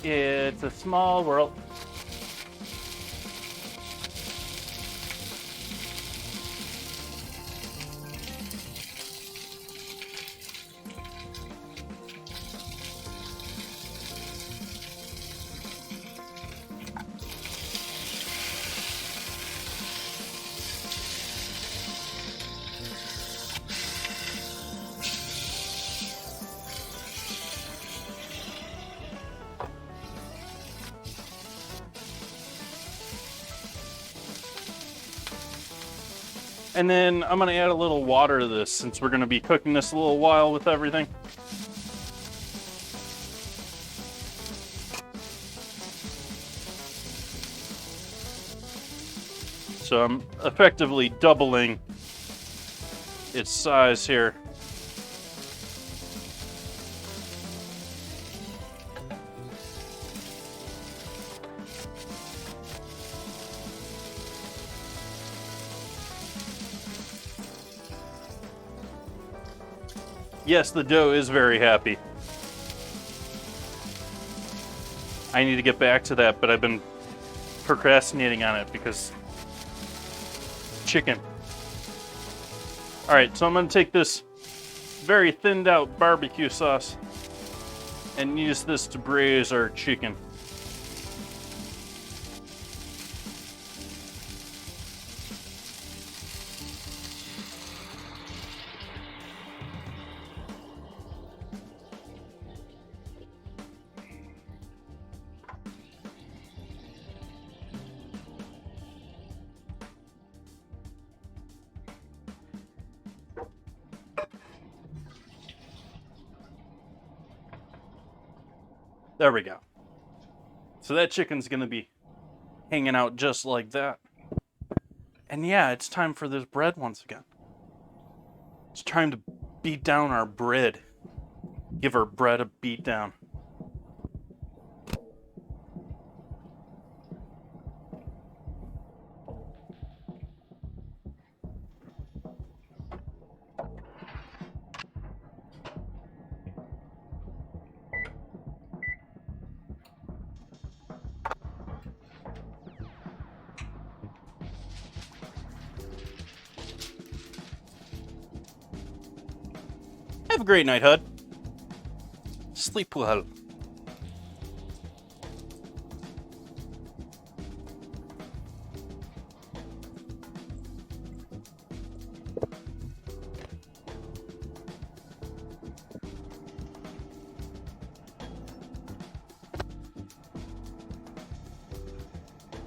It's a small world. And then I'm gonna add a little water to this since we're gonna be cooking this a little while with everything. So I'm effectively doubling its size here. Yes, the dough is very happy. I need to get back to that, but I've been procrastinating on it because chicken. All right, so I'm gonna take this very thinned out barbecue sauce and use this to braise our chicken. There we go. So that chicken's gonna be hanging out just like that. And yeah, it's time for this bread once again. It's time to beat down our bread. Give our bread a beat down. Have a great night, Hud. Sleep well.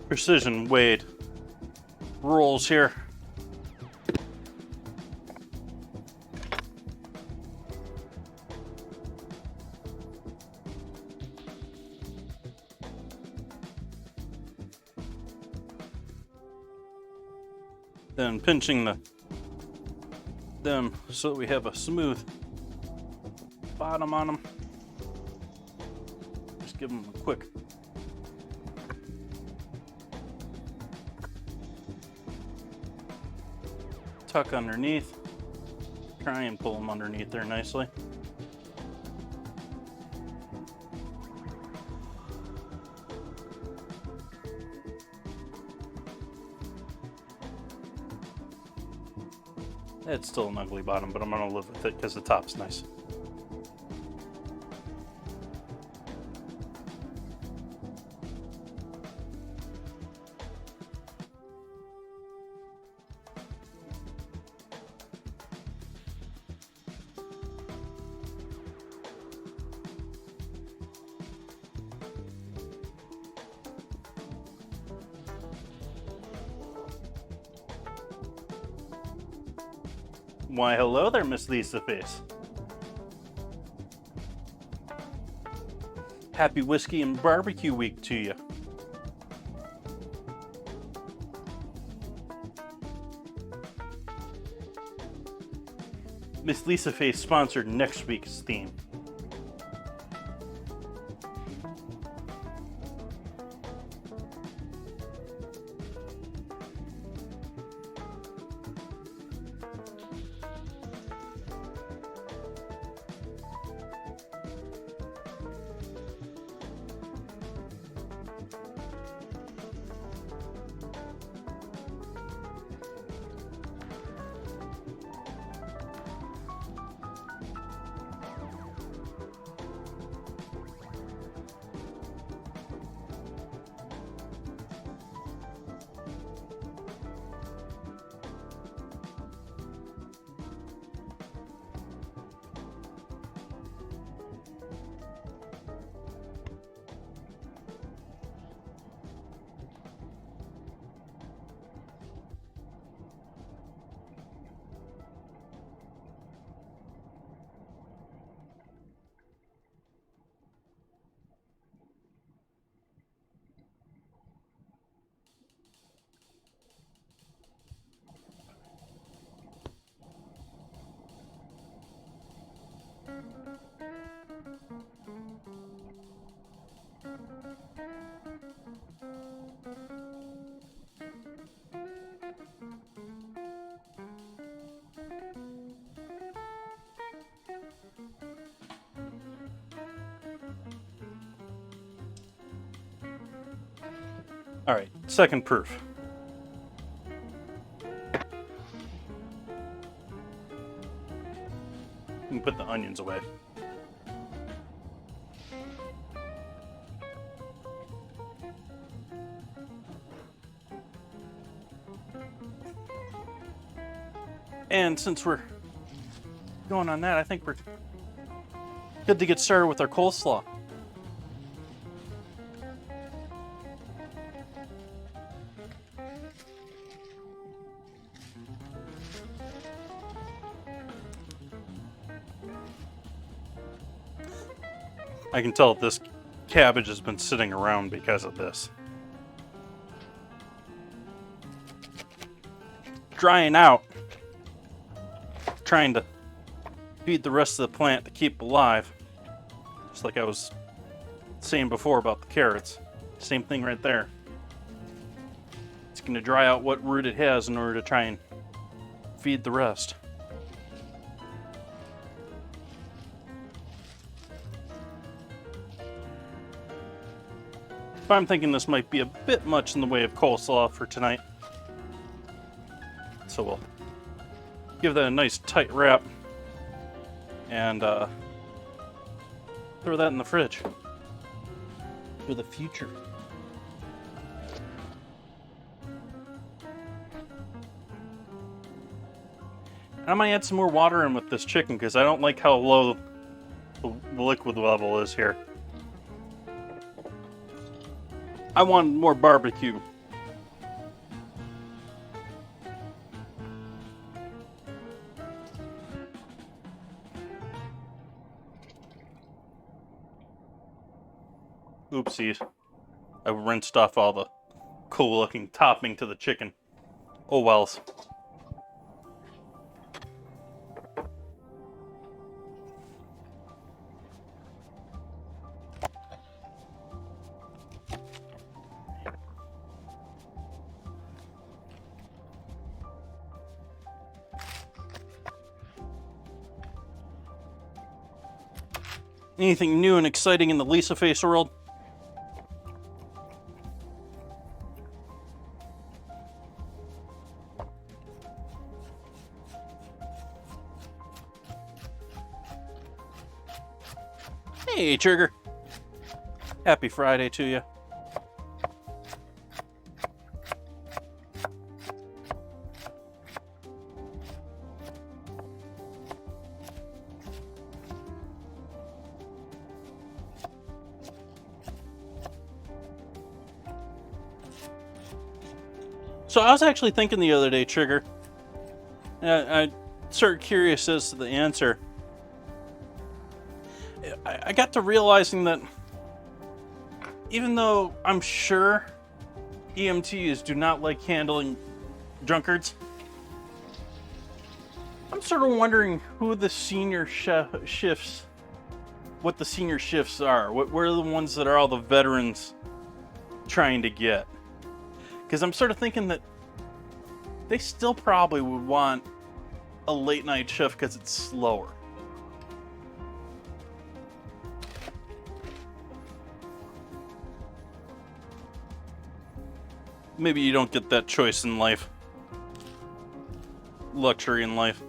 Precision Wade rolls here. Then pinching them so that we have a smooth bottom on them. Just give them a quick tuck underneath. Try and pull them underneath there nicely. It's still an ugly bottom, but I'm gonna live with it because the top's nice. Why, hello there, Miss Lisa Face. Happy Whiskey and Barbecue Week to you. Miss Lisa Face sponsored next week's theme. Alright, second proof. You can put the onions away. And since we're going on that, I think we're good to get started with our coleslaw. I can tell this cabbage has been sitting around because of this. Drying out. Trying to feed the rest of the plant to keep alive. Just like I was saying before about the carrots. Same thing right there. It's going to dry out what root it has in order to try and feed the rest. But I'm thinking this might be a bit much in the way of coleslaw for tonight. So we'll give that a nice tight wrap and throw that in the fridge for the future. And I'm going to add some more water in with this chicken because I don't like how low the liquid level is here. I want more barbecue. Oopsies. I rinsed off all the cool looking topping to the chicken. Oh wells. Anything new and exciting in the Lisa Face world? Hey, Trigger. Happy Friday to you. So I was actually thinking the other day, Trigger, I started curious as to the answer. I got to realizing that even though I'm sure EMTs do not like handling drunkards, I'm sort of wondering who the senior shifts, what the senior shifts are. What are the ones that are all the veterans trying to get? Because I'm sort of thinking that they still probably would want a late night shift because it's slower. Maybe you don't get that choice in life. Luxury in life.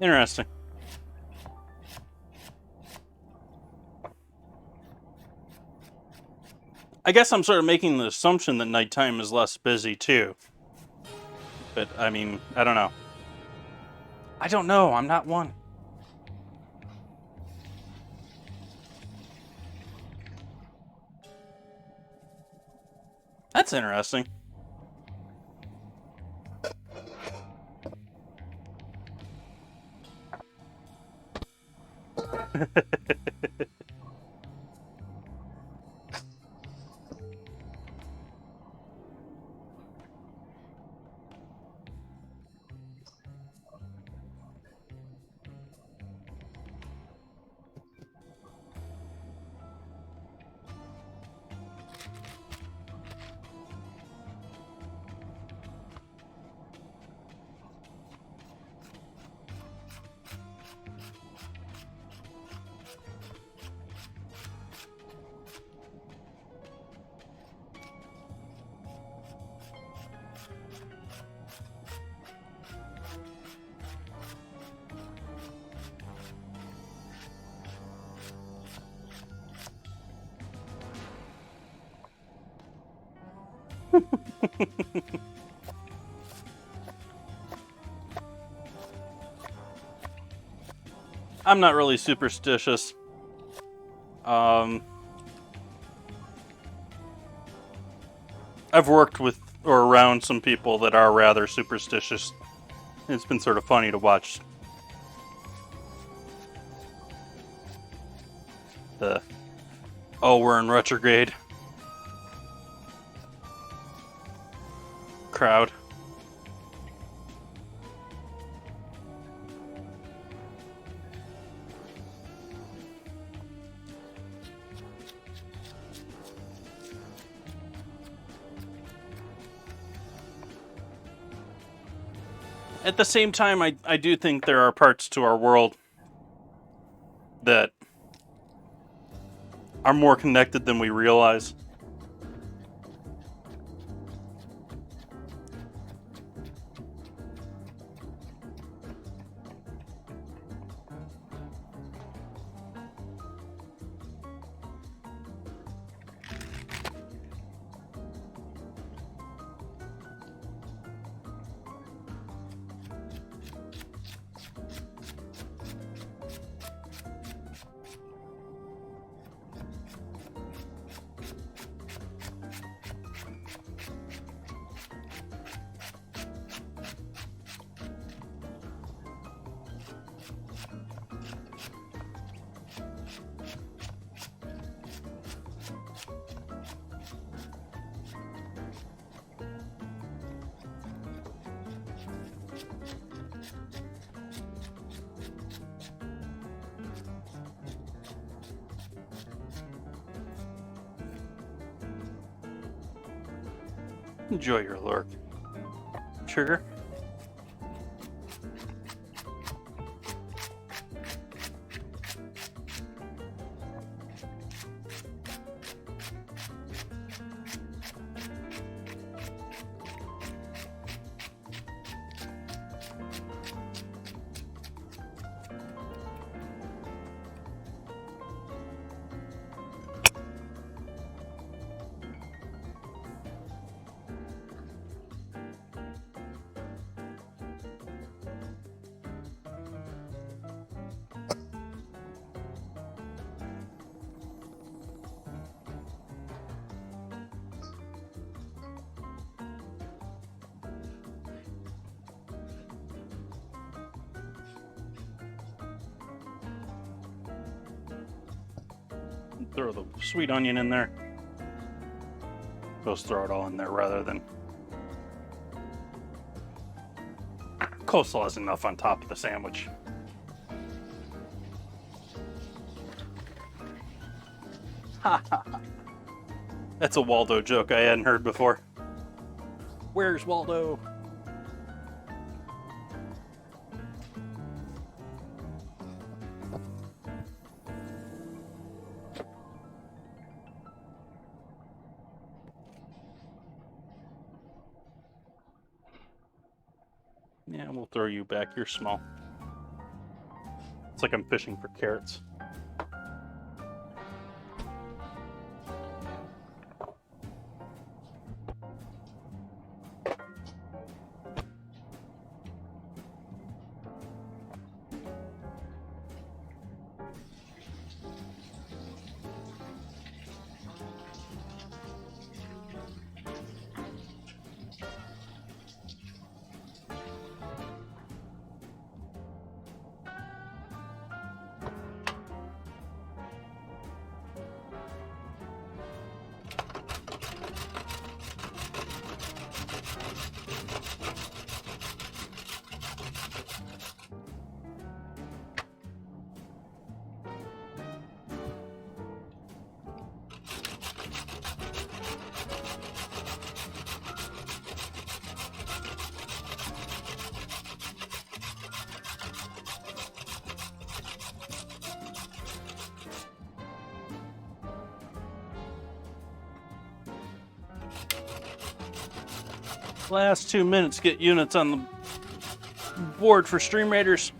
Interesting. I guess I'm sort of making the assumption that nighttime is less busy too. But I mean, I don't know. I don't know. I'm not one. That's interesting. I'm not really superstitious. I've worked with or around some people that are rather superstitious. It's been sort of funny to watch the, oh, we're in retrograde crowd. At the same time, I do think there are parts to our world that are more connected than we realize. Enjoy your lurk. Sugar? Throw the sweet onion in there. Just throw it all in there rather than... Coleslaw is enough on top of the sandwich. That's a Waldo joke I hadn't heard before. Where's Waldo? Yeah, we'll throw you back. You're small. It's like I'm fishing for carrots. Last 2 minutes, get units on the board for Stream Raiders.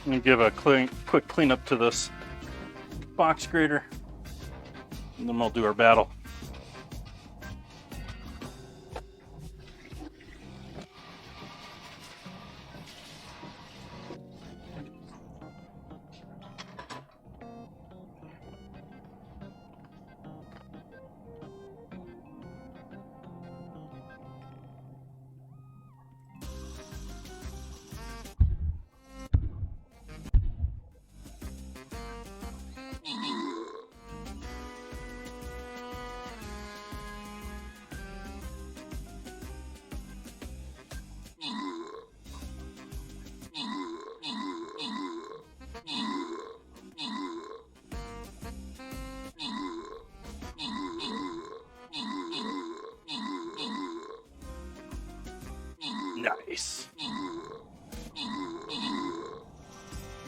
I'm gonna give a quick cleanup to this box grader, and then we'll do our battle. Nice.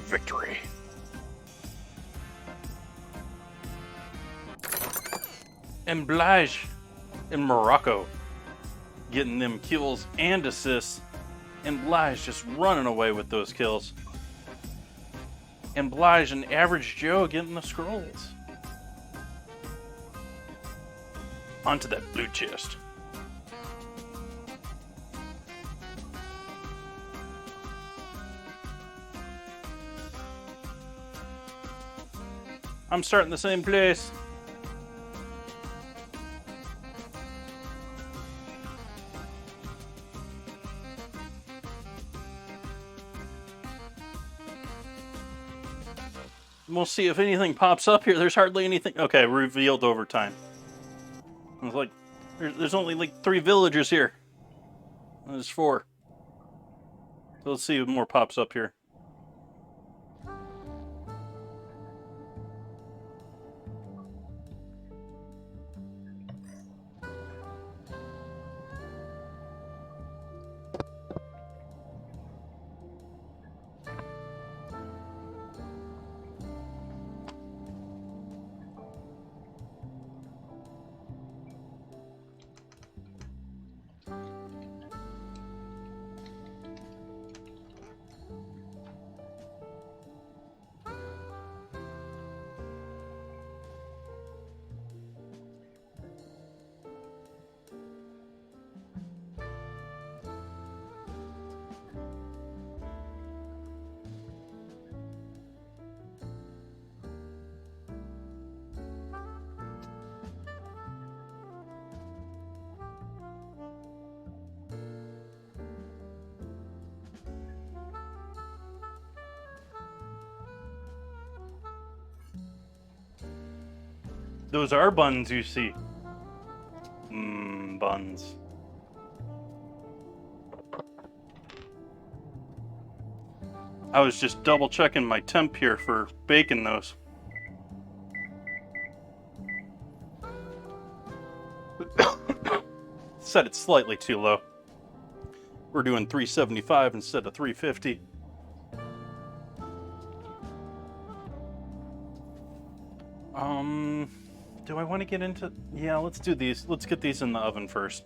Victory. And Blige in Morocco getting them kills and assists, and Blige just running away with those kills. And Blige and Average Joe getting the scrolls. Onto that blue chest. I'm starting the same place. We'll see if anything pops up here. There's hardly anything. Okay, revealed over time. I was like, there's only like 3 villagers here. There's 4. So let's see if more pops up here. Those are buns, you see. Buns. I was just double checking my temp here for baking those. Set it slightly too low. We're doing 375 instead of 350. Do I want to get into... Yeah, let's do these. Let's get these in the oven first.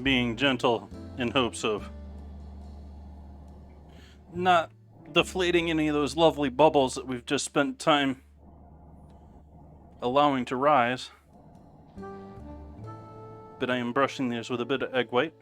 Being gentle in hopes of not deflating any of those lovely bubbles that we've just spent time allowing to rise. But I am brushing these with a bit of egg white.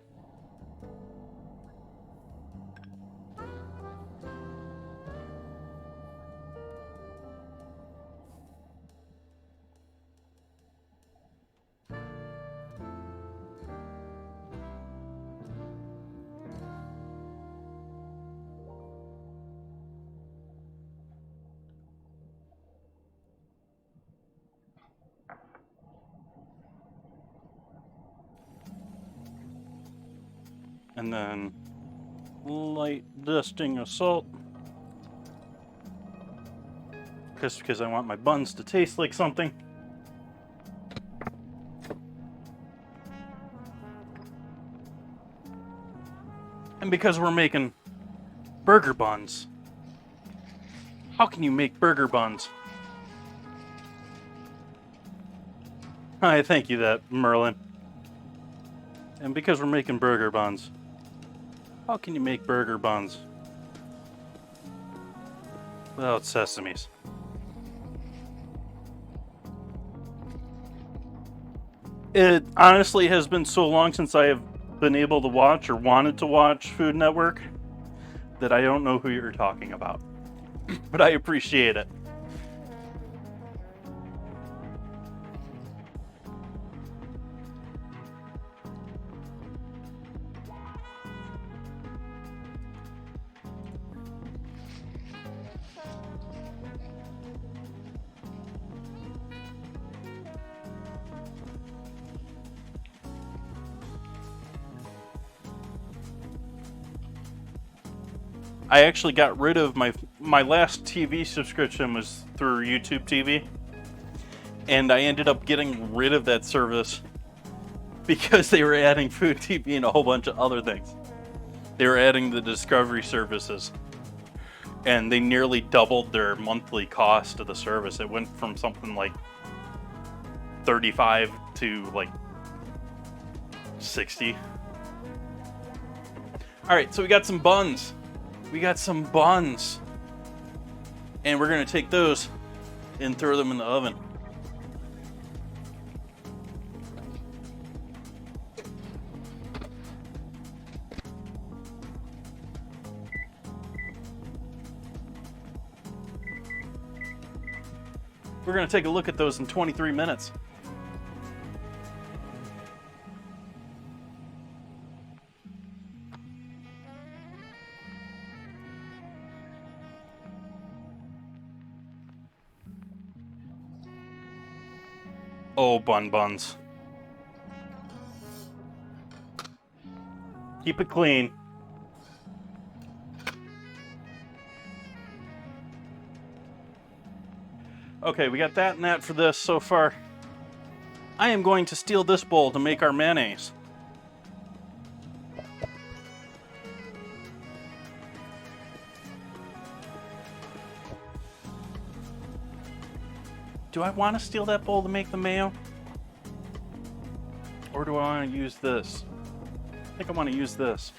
And then light dusting of salt. Just because I want my buns to taste like something. And because we're making burger buns. How can you make burger buns? I thank you that, Merlin. And because we're making burger buns. How can you make burger buns without sesames? It honestly has been so long since I have been able to watch or wanted to watch Food Network that I don't know who you're talking about. But I appreciate it. I actually got rid of my last TV subscription was through YouTube TV, and I ended up getting rid of that service because they were adding Food TV and a whole bunch of other things. They were adding the Discovery services, and they nearly doubled their monthly cost of the service. It went from something like 35 to like 60. All right, so we got some buns. We got some buns. And we're going to take those and throw them in the oven. We're going to take a look at those in 23 minutes. Oh, buns. Keep it clean. Okay, we got that and that for this so far. I am going to steal this bowl to make our mayonnaise. Do I want to steal that bowl to make the mayo? Or do I want to use this? I think I want to use this.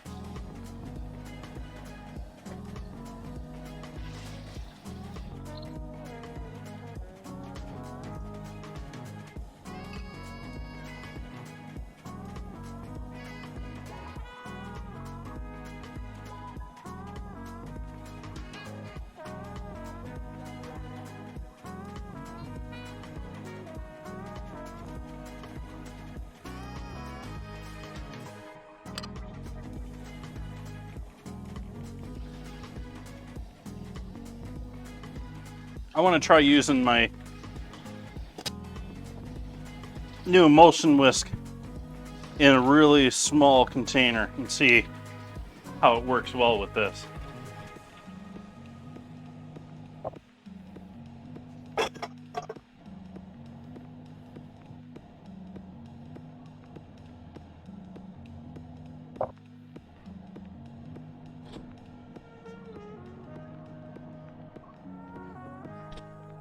I want to try using my new emulsion whisk in a really small container and see how it works well with this.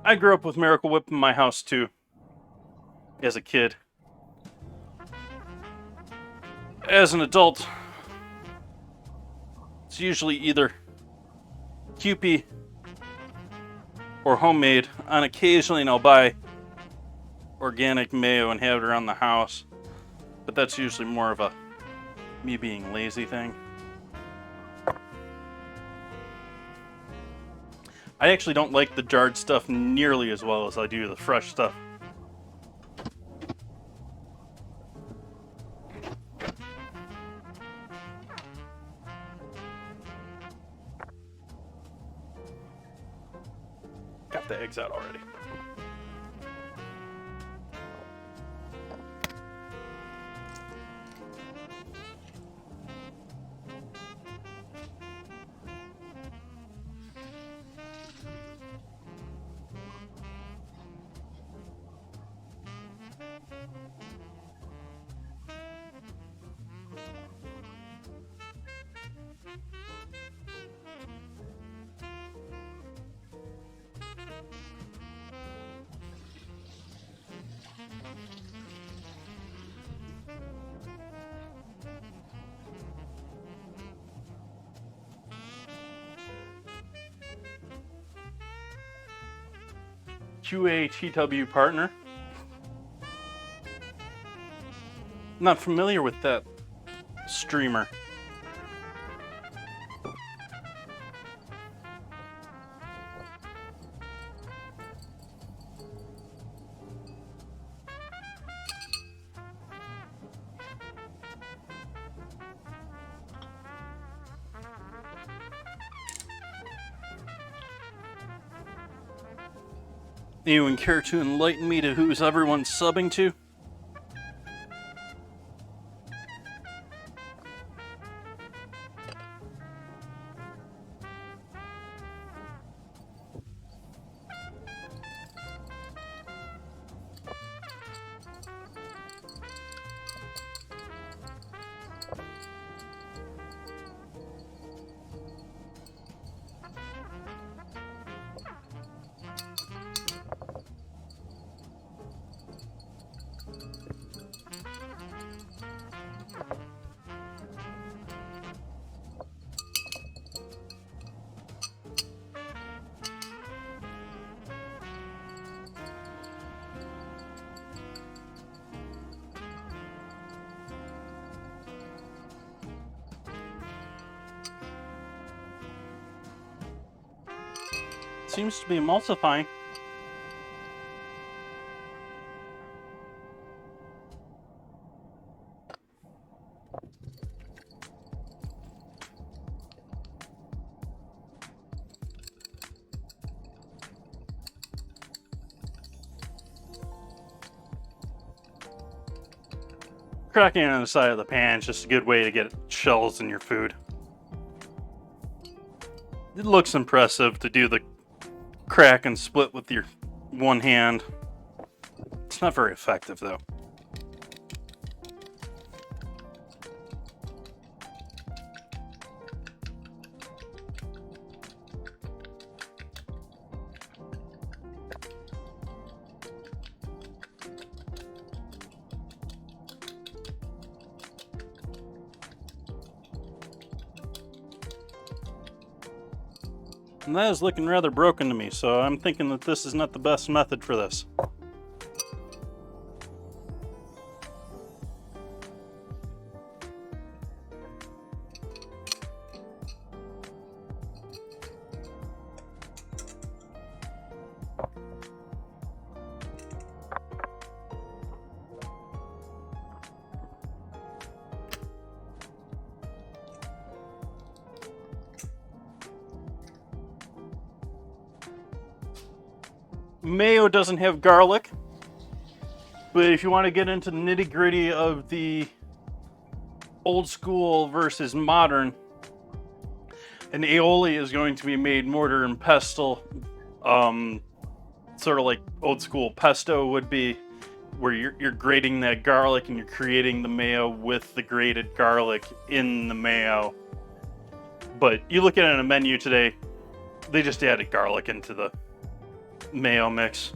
I grew up with Miracle Whip in my house too, as a kid. As an adult, it's usually either Kewpie or homemade. On occasionally, I'll buy organic mayo and have it around the house, but that's usually more of a me being lazy thing. I actually don't like the jarred stuff nearly as well as I do the fresh stuff. Got the eggs out already. QATW partner. Not familiar with that streamer. Anyone care to enlighten me to who's everyone's subbing to? Seems to be emulsifying. Cracking on the side of the pan is just a good way to get shells in your food. It looks impressive to do the crack and split with your one hand. It's not very effective, though. And that is looking rather broken to me, so I'm thinking that this is not the best method for this. Mayo doesn't have garlic, but if you want to get into the nitty-gritty of the old school versus modern, an aioli is going to be made mortar and pestle, sort of like old school pesto would be, where you're grating that garlic and you're creating the mayo with the grated garlic in the mayo. But you look at it in a menu today, they just added garlic into the mayo mix.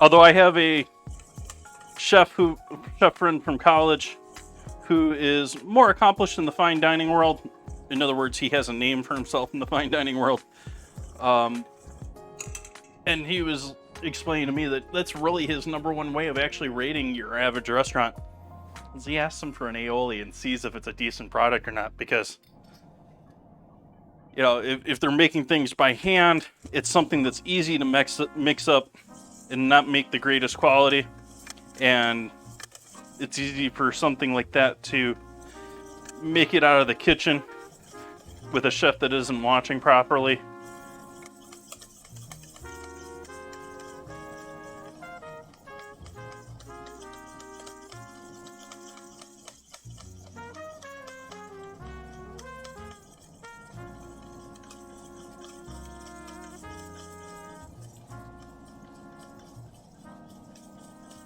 Although I have a chef friend from college who is more accomplished in the fine dining world. In other words, he has a name for himself in the fine dining world. And he was explaining to me that that's really his number one way of actually rating your average restaurant. Is he asks them for an aioli and sees if it's a decent product or not. Because, you know, if they're making things by hand, it's something that's easy to mix up and not make the greatest quality. And it's easy for something like that to make it out of the kitchen with a chef that isn't watching properly.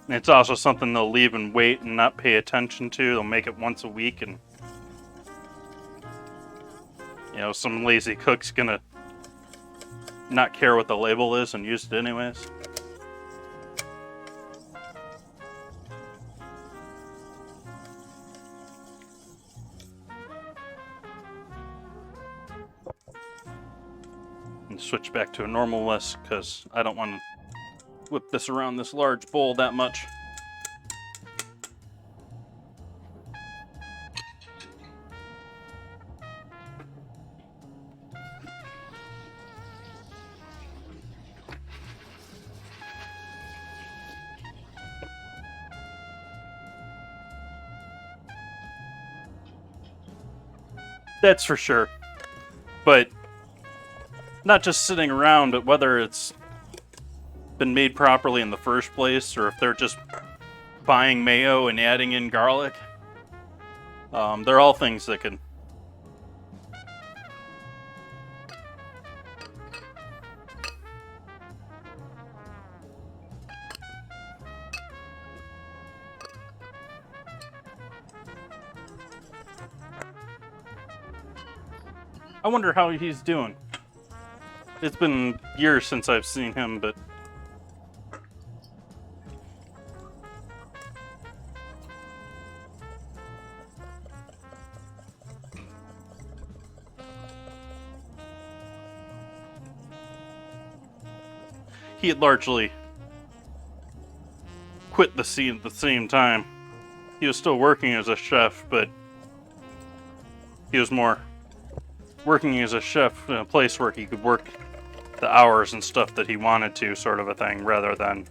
And it's also something they'll leave and wait and not pay attention to. They'll make it once a week, and you know, some lazy cook's gonna not care what the label is and use it anyways. And switch back to a normal whisk because I don't want to whip this around this large bowl that much. That's for sure. But not just sitting around, but whether it's been made properly in the first place or if they're just buying mayo and adding in garlic. They're all things that can I wonder how he's doing. It's been years since I've seen him, but he had largely quit the scene at the same time. He was still working as a chef, but he was more working as a chef in a place where he could work the hours and stuff that he wanted to, sort of a thing, rather than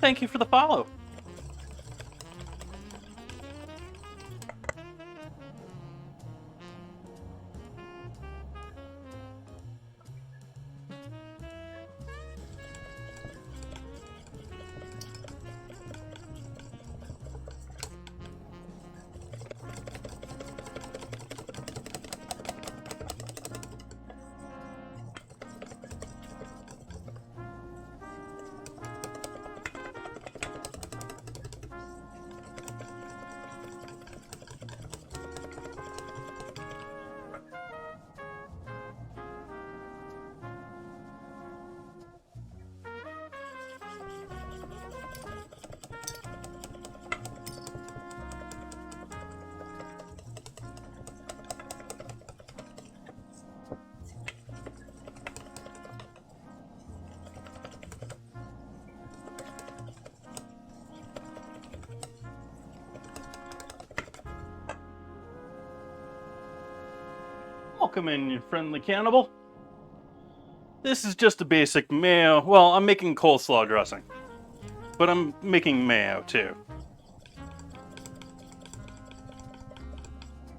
thank you for the follow. Welcome in, you friendly cannibal. This is just a basic mayo. Well, I'm making coleslaw dressing, but I'm making mayo too.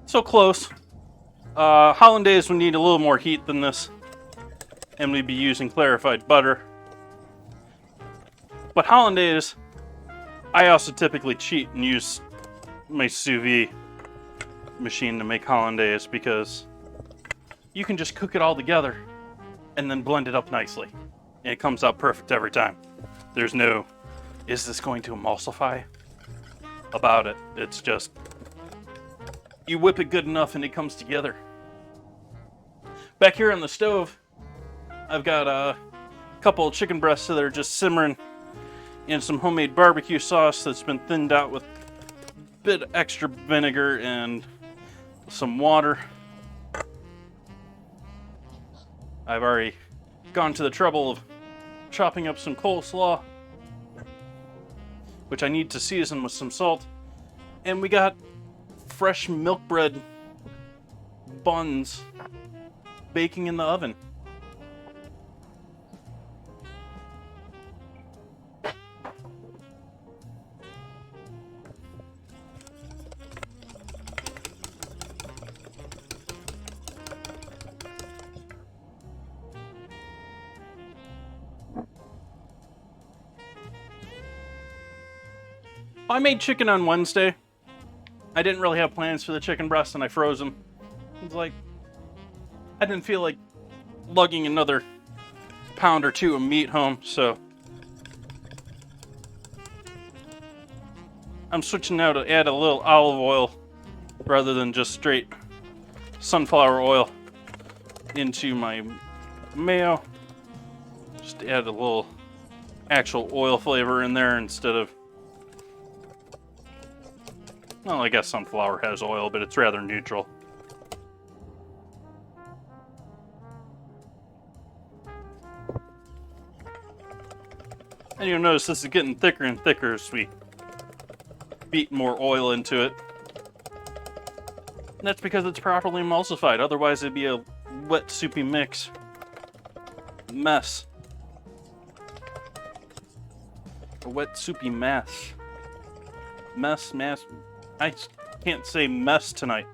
So close. Hollandaise would need a little more heat than this, and we'd be using clarified butter. But Hollandaise, I also typically cheat and use my sous vide machine to make Hollandaise because you can just cook it all together and then blend it up nicely. And it comes out perfect every time. There's no, is this going to emulsify about it? It's just, you whip it good enough and it comes together. Back here on the stove, I've got a couple of chicken breasts that are just simmering in some homemade barbecue sauce that's been thinned out with a bit of extra vinegar and some water. I've already gone to the trouble of chopping up some coleslaw, which I need to season with some salt. And we got fresh milk bread buns baking in the oven. I made chicken on Wednesday. I didn't really have plans for the chicken breast and I froze them. It was like, I didn't feel like lugging another pound or two of meat home, so I'm switching now to add a little olive oil rather than just straight sunflower oil into my mayo. Just add a little actual oil flavor in there instead of, well, I guess sunflower has oil, but it's rather neutral. And you'll notice this is getting thicker and thicker as we beat more oil into it. And that's because it's properly emulsified. Otherwise, it'd be a wet, soupy mess. A wet, soupy mess. Mess. I can't say mess tonight.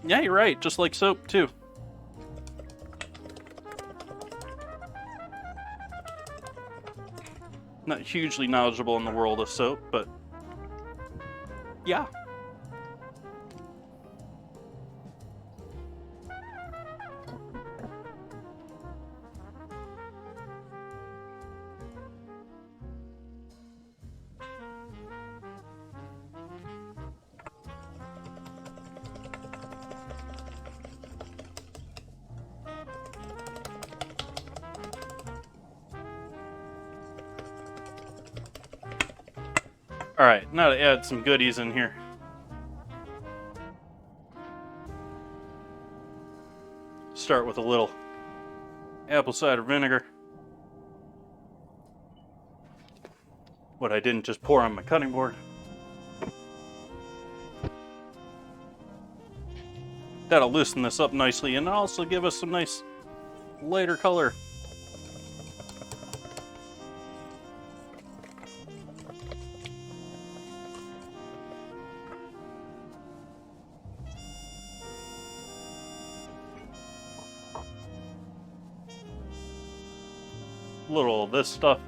Yeah, you're right. Just like soap, too. Not hugely knowledgeable in the world of soap, but yeah. Alright, now to add some goodies in here. Start with a little apple cider vinegar. what I didn't just pour on my cutting board. That'll loosen this up nicely and also give us some nice lighter color. Little of this stuff.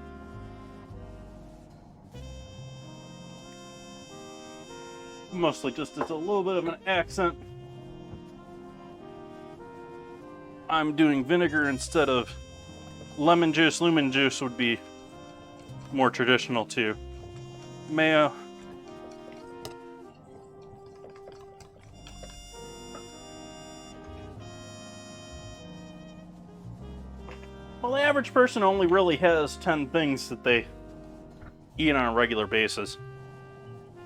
Mostly just as a little bit of an accent. I'm doing vinegar instead of lemon juice. Lemon juice would be more traditional too. Mayo. Well, the average person only really has 10 things that they eat on a regular basis,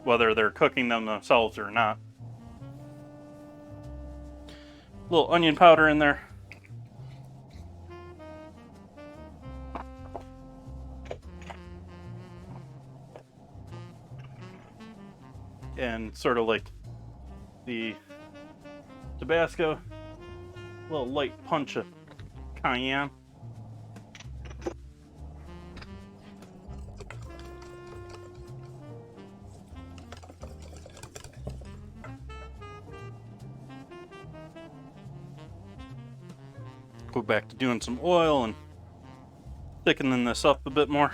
whether they're cooking them themselves or not. A little onion powder in there. And sort of like the Tabasco, a little light punch of cayenne. Go back to doing some oil and thickening this up a bit more.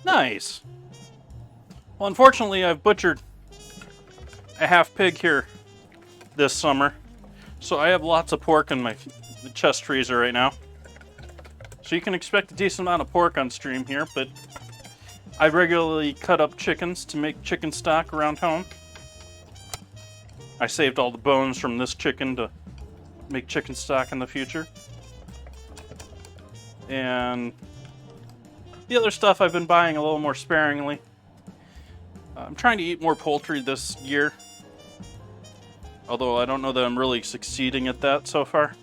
Nice. Well, unfortunately, I've butchered a half pig here this summer, so I have lots of pork in my chest freezer right now. So you can expect a decent amount of pork on stream here, but I regularly cut up chickens to make chicken stock around home. I saved all the bones from this chicken to make chicken stock in the future. And the other stuff I've been buying a little more sparingly. I'm trying to eat more poultry this year, although I don't know that I'm really succeeding at that so far.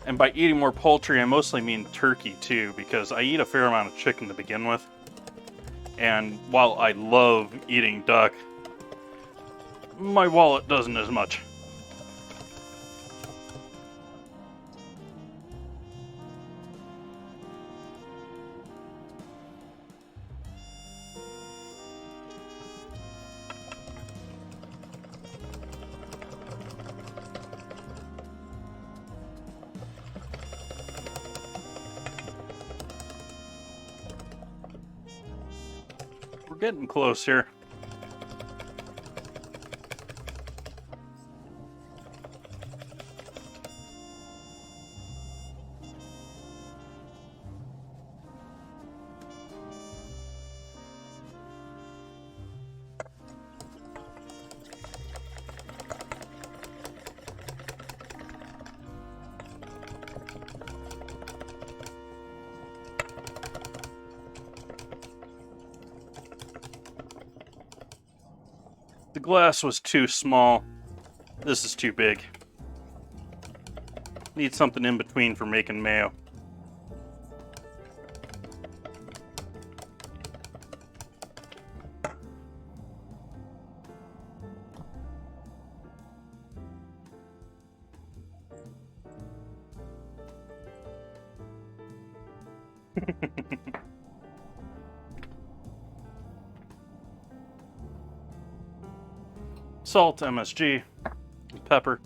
And by eating more poultry, I mostly mean turkey too, because I eat a fair amount of chicken to begin with. And while I love eating duck, my wallet doesn't as much. We're getting close here. The glass was too small. This is too big. Need something in between for making mayo. Salt, MSG, pepper.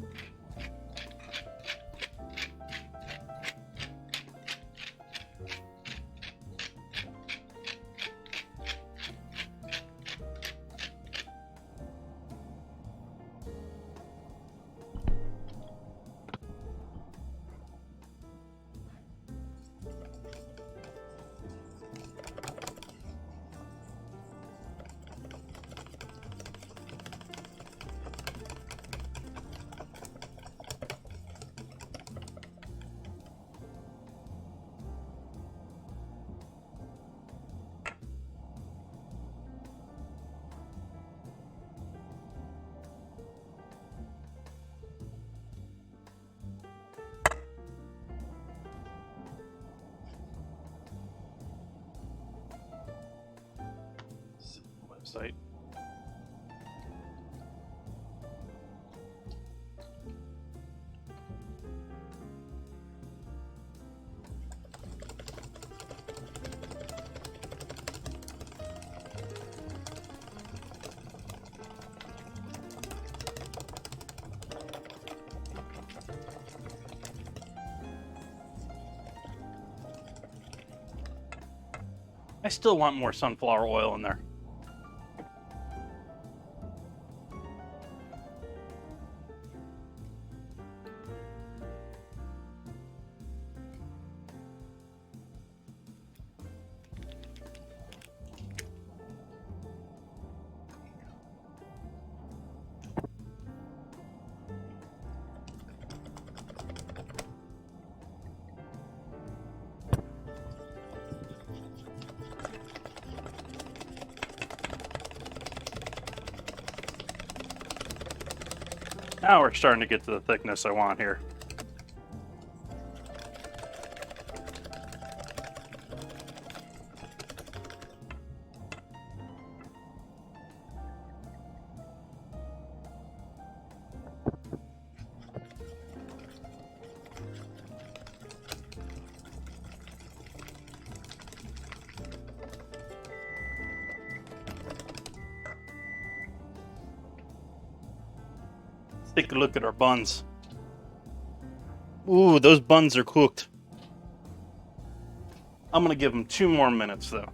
website. I still want more sunflower oil in there. Now we're starting to get to the thickness I want here. Take a look at our buns. Ooh, those buns are cooked. I'm gonna give them 2 more minutes though.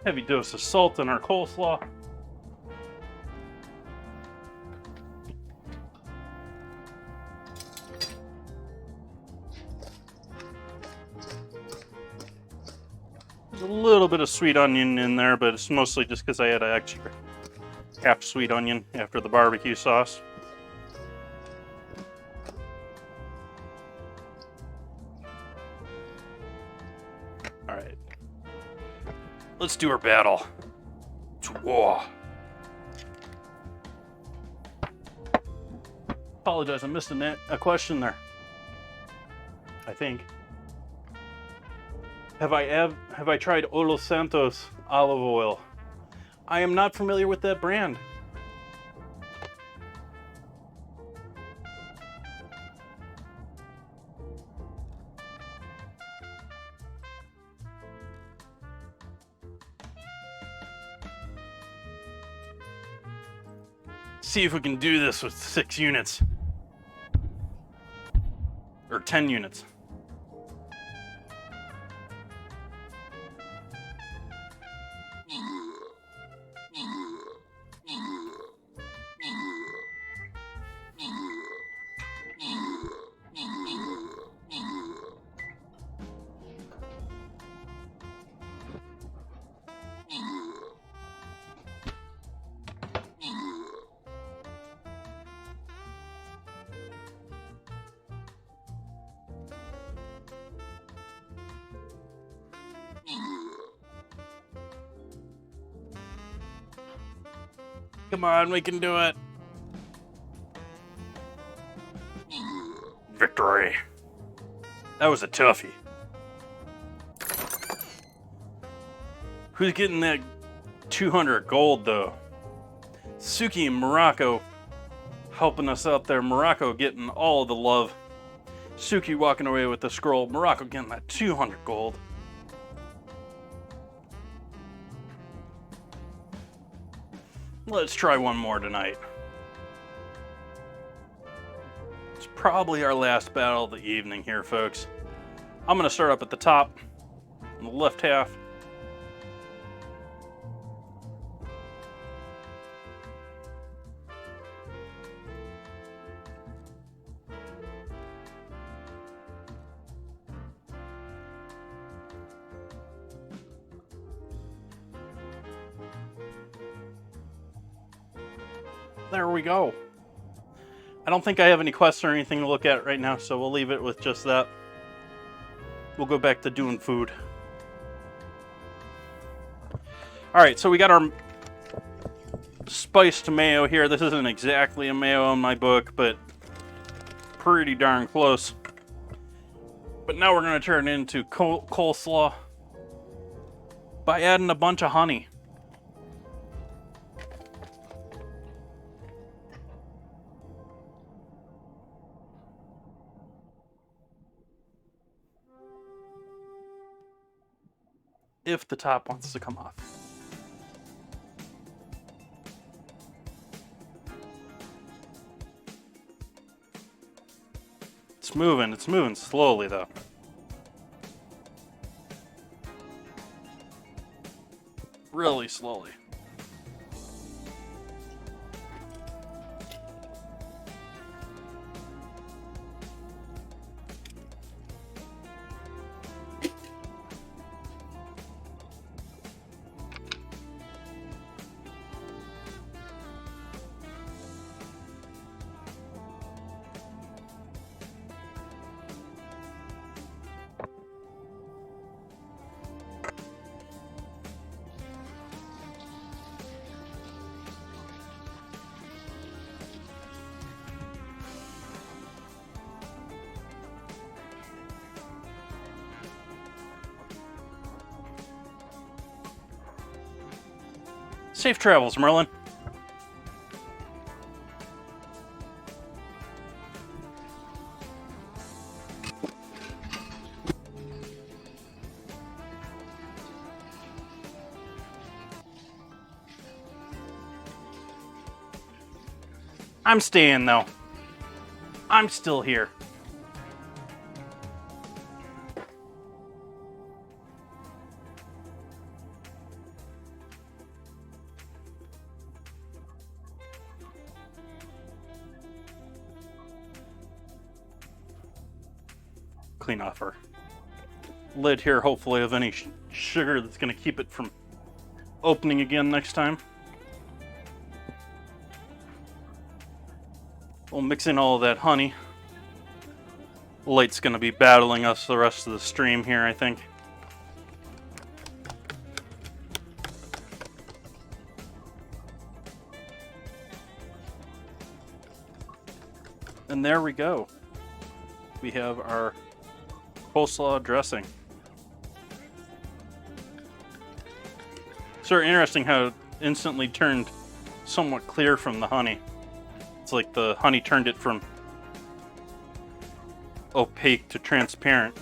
Heavy dose of salt in our coleslaw. There's a little bit of sweet onion in there, but it's mostly just because I had an extra half sweet onion after the barbecue sauce. All right. Let's do our battle. To war. Apologize, I missed a question there. I think. Have I tried Olo Santos olive oil? I am not familiar with that brand. See if we can do this with 6 units. Or 10 units. Come on, we can do it. Victory. That was a toughie. Who's getting that 200 gold, though? Suki in Morocco helping us out there. Morocco getting all of the love. Suki walking away with the scroll. Morocco getting that 200 gold. Let's try one more tonight. It's probably our last battle of the evening here, folks. I'm going to start up at the top, in the left half. There we go. I don't think I have any quests or anything to look at right now, so we'll leave it with just that. We'll go back to doing food. Alright, so we got our spiced mayo here. This isn't exactly a mayo in my book, but pretty darn close. But now we're going to turn it into coleslaw by adding a bunch of honey. If the top wants to come off. It's moving slowly though. Really slowly. Safe travels, Merlin. I'm staying, though. I'm still here. Clean off our lid here, hopefully, of any sugar that's going to keep it from opening again next time. We'll mix in all of that honey. The light's going to be battling us the rest of the stream here, I think. And there we go. We have our coleslaw dressing. Sort of interesting how it instantly turned somewhat clear from the honey. It's like the honey turned it from opaque to transparent.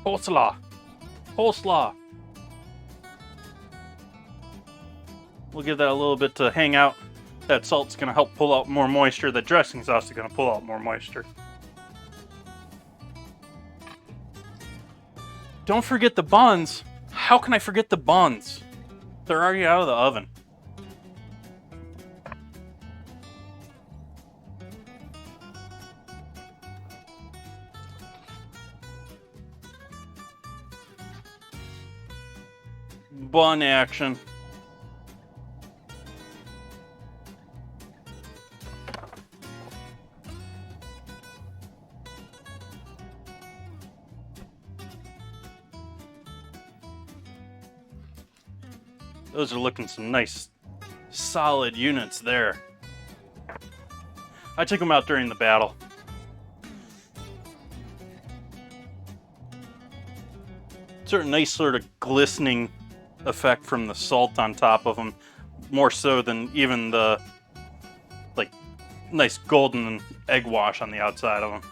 Coleslaw. Coleslaw. We'll give that a little bit to hang out. That salt's going to help pull out more moisture. The dressing's also going to pull out more moisture. Don't forget the buns. How can I forget the buns? They're already out of the oven. bun action. Those are looking some nice, solid units there. I took them out during the battle. Sort of nice, sort of glistening effect from the salt on top of them, more so than even the like nice golden egg wash on the outside of them.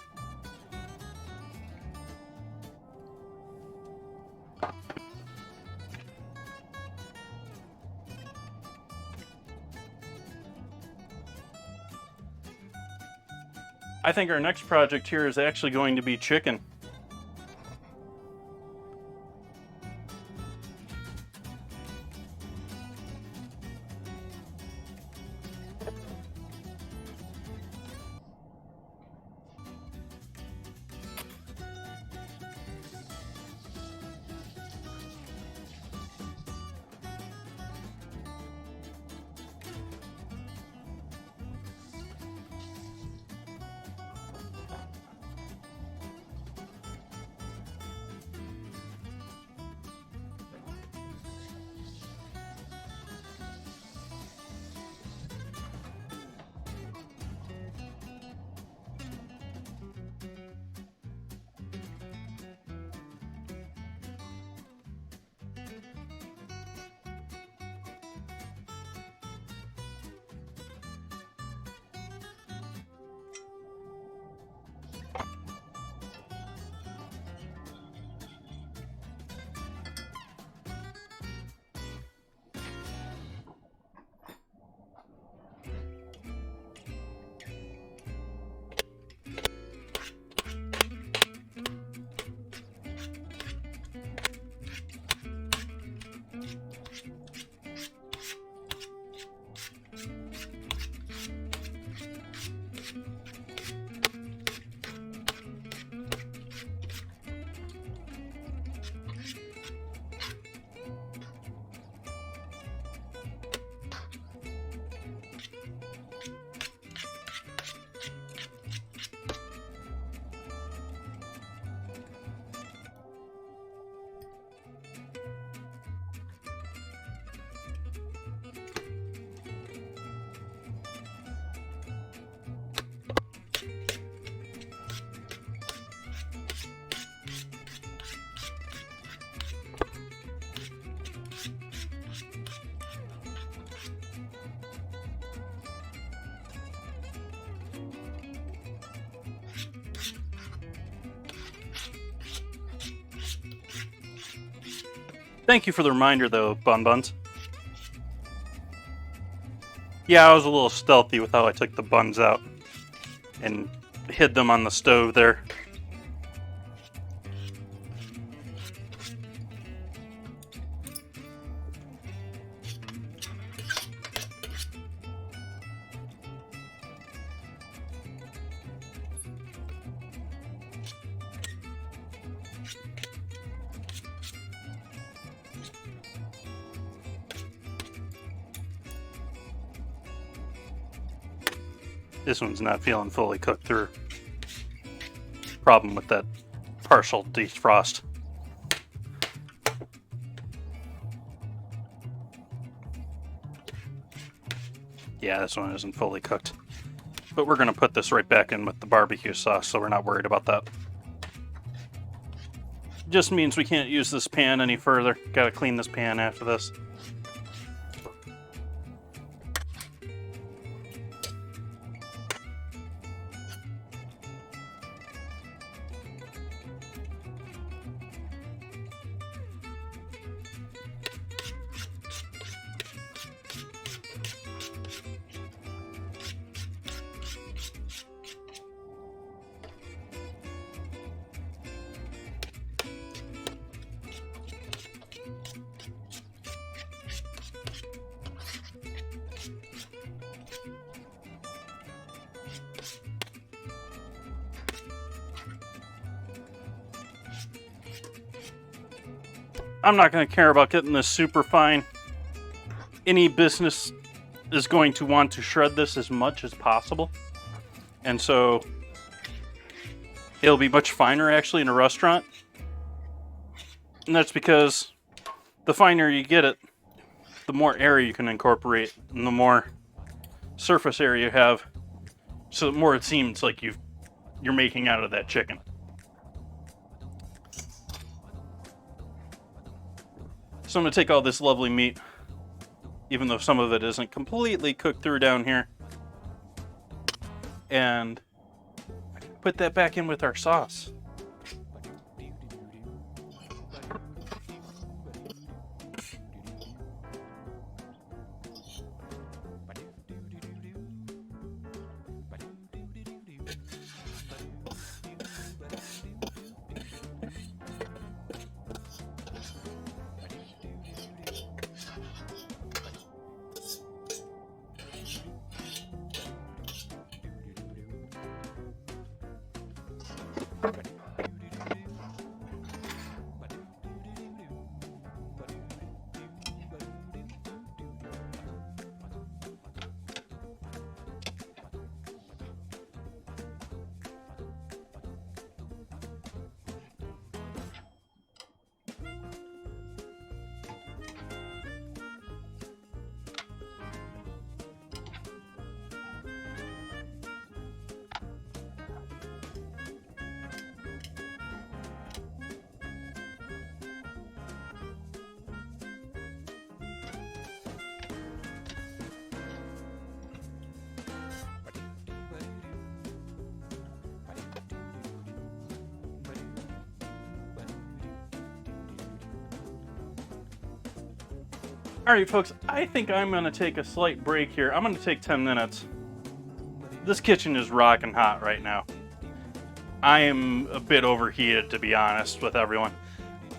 I think our next project here is actually going to be chicken. Thank you for the reminder, though, Bun Buns. Yeah, I was a little stealthy with how I took the buns out and hid them on the stove there. This one's not feeling fully cooked through. Problem with that partial defrost. Yeah, this one isn't fully cooked. But we're going to put this right back in with the barbecue sauce, so we're not worried about that. Just means we can't use this pan any further. Gotta clean this pan after this. I'm not going to care about getting this super fine. Any business is going to want to shred this as much as possible. And so it'll be much finer actually in a restaurant. And that's because the finer you get it, the more area you can incorporate and the more surface area you have. So the more it seems like you're making out of that chicken. So I'm going to take all this lovely meat, even though some of it isn't completely cooked through down here, and put that back in with our sauce. Alright folks, I think I'm going to take a slight break here. I'm going to take 10 minutes. This kitchen is rocking hot right now. I am a bit overheated, to be honest with everyone,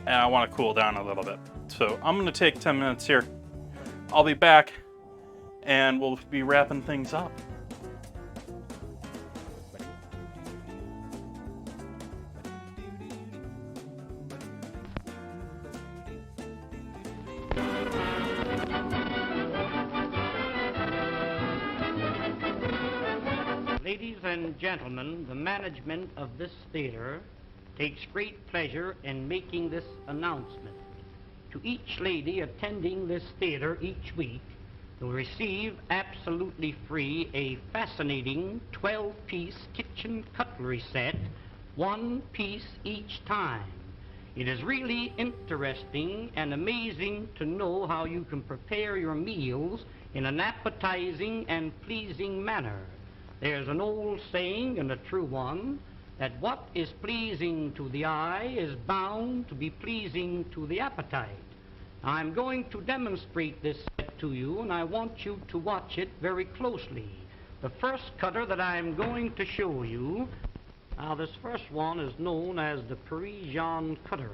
and I want to cool down a little bit. So I'm going to take 10 minutes here. I'll be back, and we'll be wrapping things up. Ladies and gentlemen, the management of this theater takes great pleasure in making this announcement. To each lady attending this theater each week, will receive absolutely free a fascinating 12-piece kitchen cutlery set, one piece each time. It is really interesting and amazing to know how you can prepare your meals in an appetizing and pleasing manner. There's an old saying, and a true one, that what is pleasing to the eye is bound to be pleasing to the appetite. I'm going to demonstrate this set to you, and I want you to watch it very closely. The first cutter that I'm going to show you, now this first one is known as the Parisian cutter.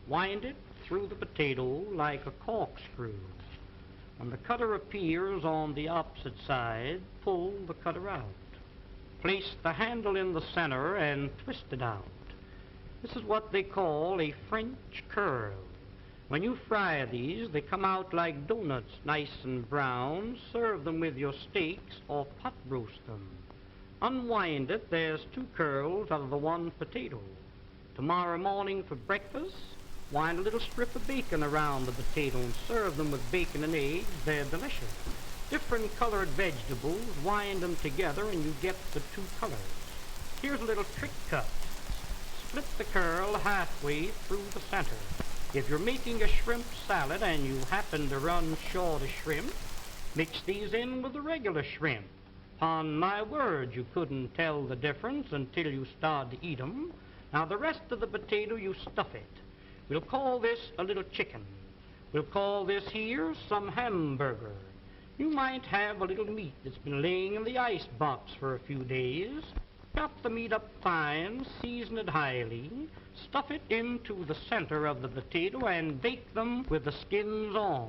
Wind it through the potato like a corkscrew. When the cutter appears on the opposite side, pull the cutter out. Place the handle in the center and twist it out. This is what they call a French curl. When you fry these, they come out like donuts, nice and brown. Serve them with your steaks or pot roast them. Unwind it, there's two curls out of the one potato. Tomorrow morning for breakfast, wind a little strip of bacon around the potato and serve them with bacon and eggs. They're delicious. Different colored vegetables, wind them together and you get the two colors. Here's a little trick cut. Split the curl halfway through the center. If you're making a shrimp salad and you happen to run short of shrimp, mix these in with the regular shrimp. On my word, you couldn't tell the difference until you start to eat them. Now the rest of the potato, you stuff it. We'll call this a little chicken. We'll call this here some hamburger. You might have a little meat that's been laying in the ice box for a few days. Chop the meat up fine, season it highly, stuff it into the center of the potato and bake them with the skins on.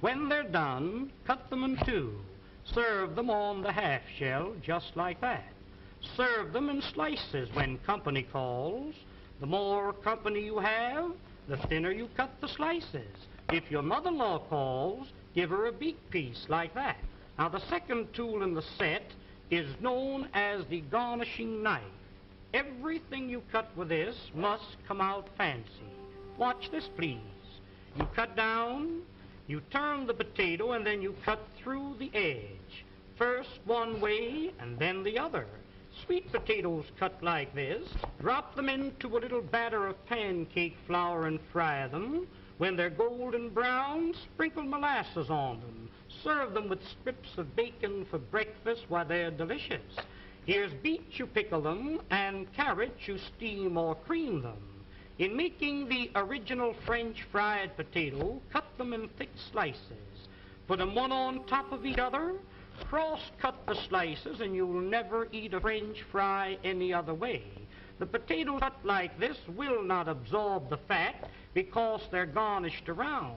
When they're done, cut them in two. Serve them on the half shell just like that. Serve them in slices when company calls. The more company you have, the thinner you cut the slices. If your mother-in-law calls, give her a beak piece like that. Now, the second tool in the set is known as the garnishing knife. Everything you cut with this must come out fancy. Watch this, please. You cut down, you turn the potato, and then you cut through the edge. First one way, and then the other. Sweet potatoes cut like this, drop them into a little batter of pancake flour and fry them. When they're golden brown, sprinkle molasses on them. Serve them with strips of bacon for breakfast. Why, they're delicious. Here's beets, you pickle them, and carrots, you steam or cream them. In making the original French fried potato, cut them in thick slices. Put them one on top of each other. Cross-cut the slices, and you'll never eat a French fry any other way. The potatoes cut like this will not absorb the fat because they're garnished around.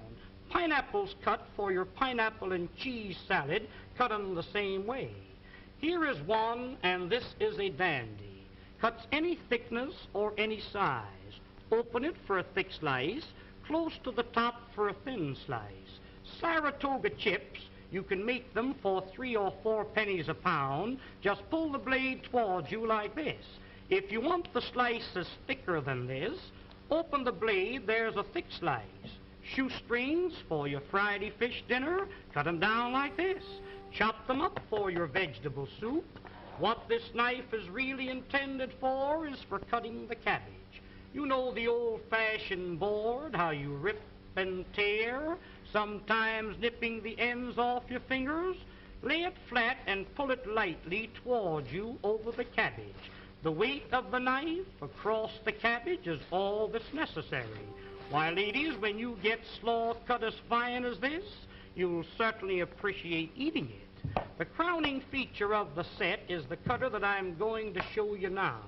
Pineapples cut for your pineapple and cheese salad, cut them the same way. Here is one, and this is a dandy. Cuts any thickness or any size. Open it for a thick slice, close to the top for a thin slice. Saratoga chips, you can make them for 3 or 4 pennies a pound. Just pull the blade towards you like this. If you want the slices thicker than this, open the blade, there's a thick slice. Shoestrings for your Friday fish dinner, cut them down like this. Chop them up for your vegetable soup. What this knife is really intended for is for cutting the cabbage. You know the old-fashioned board, how you rip and tear, sometimes nipping the ends off your fingers. Lay it flat and pull it lightly towards you over the cabbage. The weight of the knife across the cabbage is all that's necessary. Why, ladies, when you get slaw cut as fine as this, you'll certainly appreciate eating it. The crowning feature of the set is the cutter that I'm going to show you now.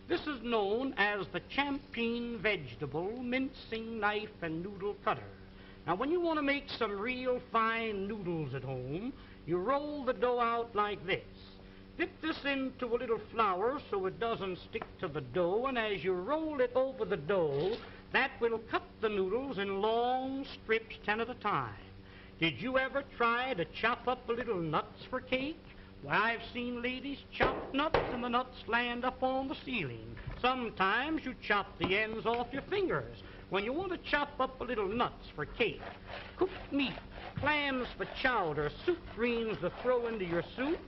This is known as the Champion Vegetable Mincing Knife and Noodle Cutter. Now, when you want to make some real fine noodles at home, you roll the dough out like this. Dip this into a little flour so it doesn't stick to the dough, and as you roll it over the dough, that will cut the noodles in long strips, 10 at a time. Did you ever try to chop up a little nuts for cake? Why, I've seen ladies chop nuts and the nuts land up on the ceiling. Sometimes you chop the ends off your fingers. When you want to chop up a little nuts for cake, cooked meat, clams for chowder, soup greens to throw into your soup,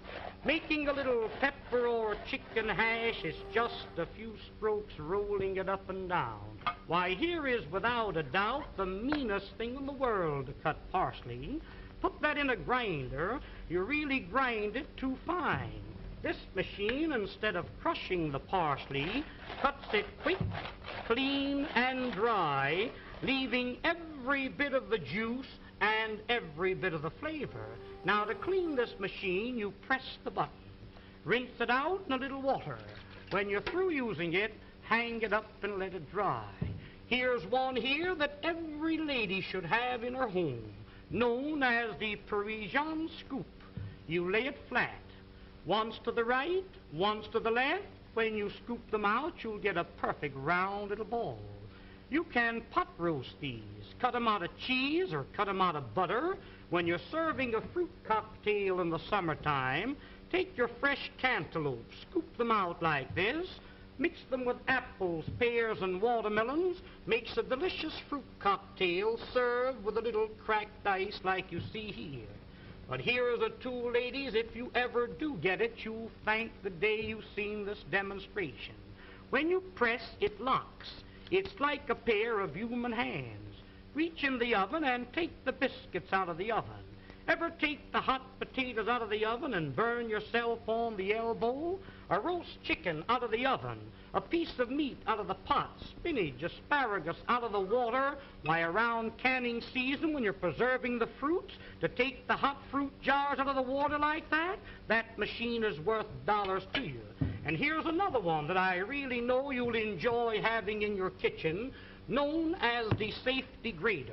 making a little pepper or chicken hash is just a few strokes rolling it up and down. Why, here is without a doubt the meanest thing in the world to cut parsley. Put that in a grinder, you really grind it too fine. This machine, instead of crushing the parsley, cuts it quick, clean, and dry, leaving every bit of the juice and every bit of the flavor. Now, to clean this machine, you press the button. Rinse it out in a little water. When you're through using it, hang it up and let it dry. Here's one here that every lady should have in her home, known as the Parisian scoop. You lay it flat, once to the right, once to the left. When you scoop them out, you'll get a perfect round little ball. You can pot roast these, cut them out of cheese or cut them out of butter. When you're serving a fruit cocktail in the summertime, take your fresh cantaloupe, scoop them out like this, mix them with apples, pears, and watermelons, makes a delicious fruit cocktail served with a little cracked ice like you see here. But here is a tool, ladies, if you ever do get it, you'll thank the day you've seen this demonstration. When you press, it locks. It's like a pair of human hands. Reach in the oven and take the biscuits out of the oven. Ever take the hot potatoes out of the oven and burn yourself on the elbow? A roast chicken out of the oven, a piece of meat out of the pot, spinach, asparagus out of the water. Why, around canning season, when you're preserving the fruits, to take the hot fruit jars out of the water like that, that machine is worth dollars to you. And here's another one that I really know you'll enjoy having in your kitchen, known as the safety grater.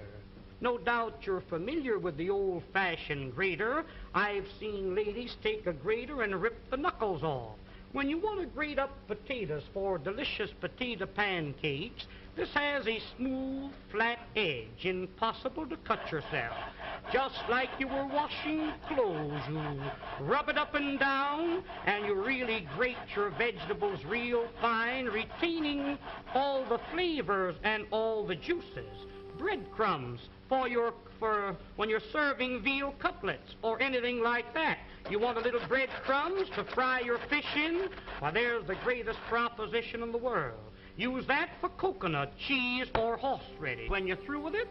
No doubt you're familiar with the old-fashioned grater. I've seen ladies take a grater and rip the knuckles off. When you want to grate up potatoes for delicious potato pancakes, This has a smooth, flat edge, impossible to cut yourself. Just like you were washing clothes, you rub it up and down, and you really grate your vegetables real fine, retaining all the flavors and all the juices. Breadcrumbs for when you're serving veal cutlets or anything like that. You want a little breadcrumbs to fry your fish in? Why, there's the greatest proposition in the world. Use that for coconut, cheese, or horseradish. When you're through with it,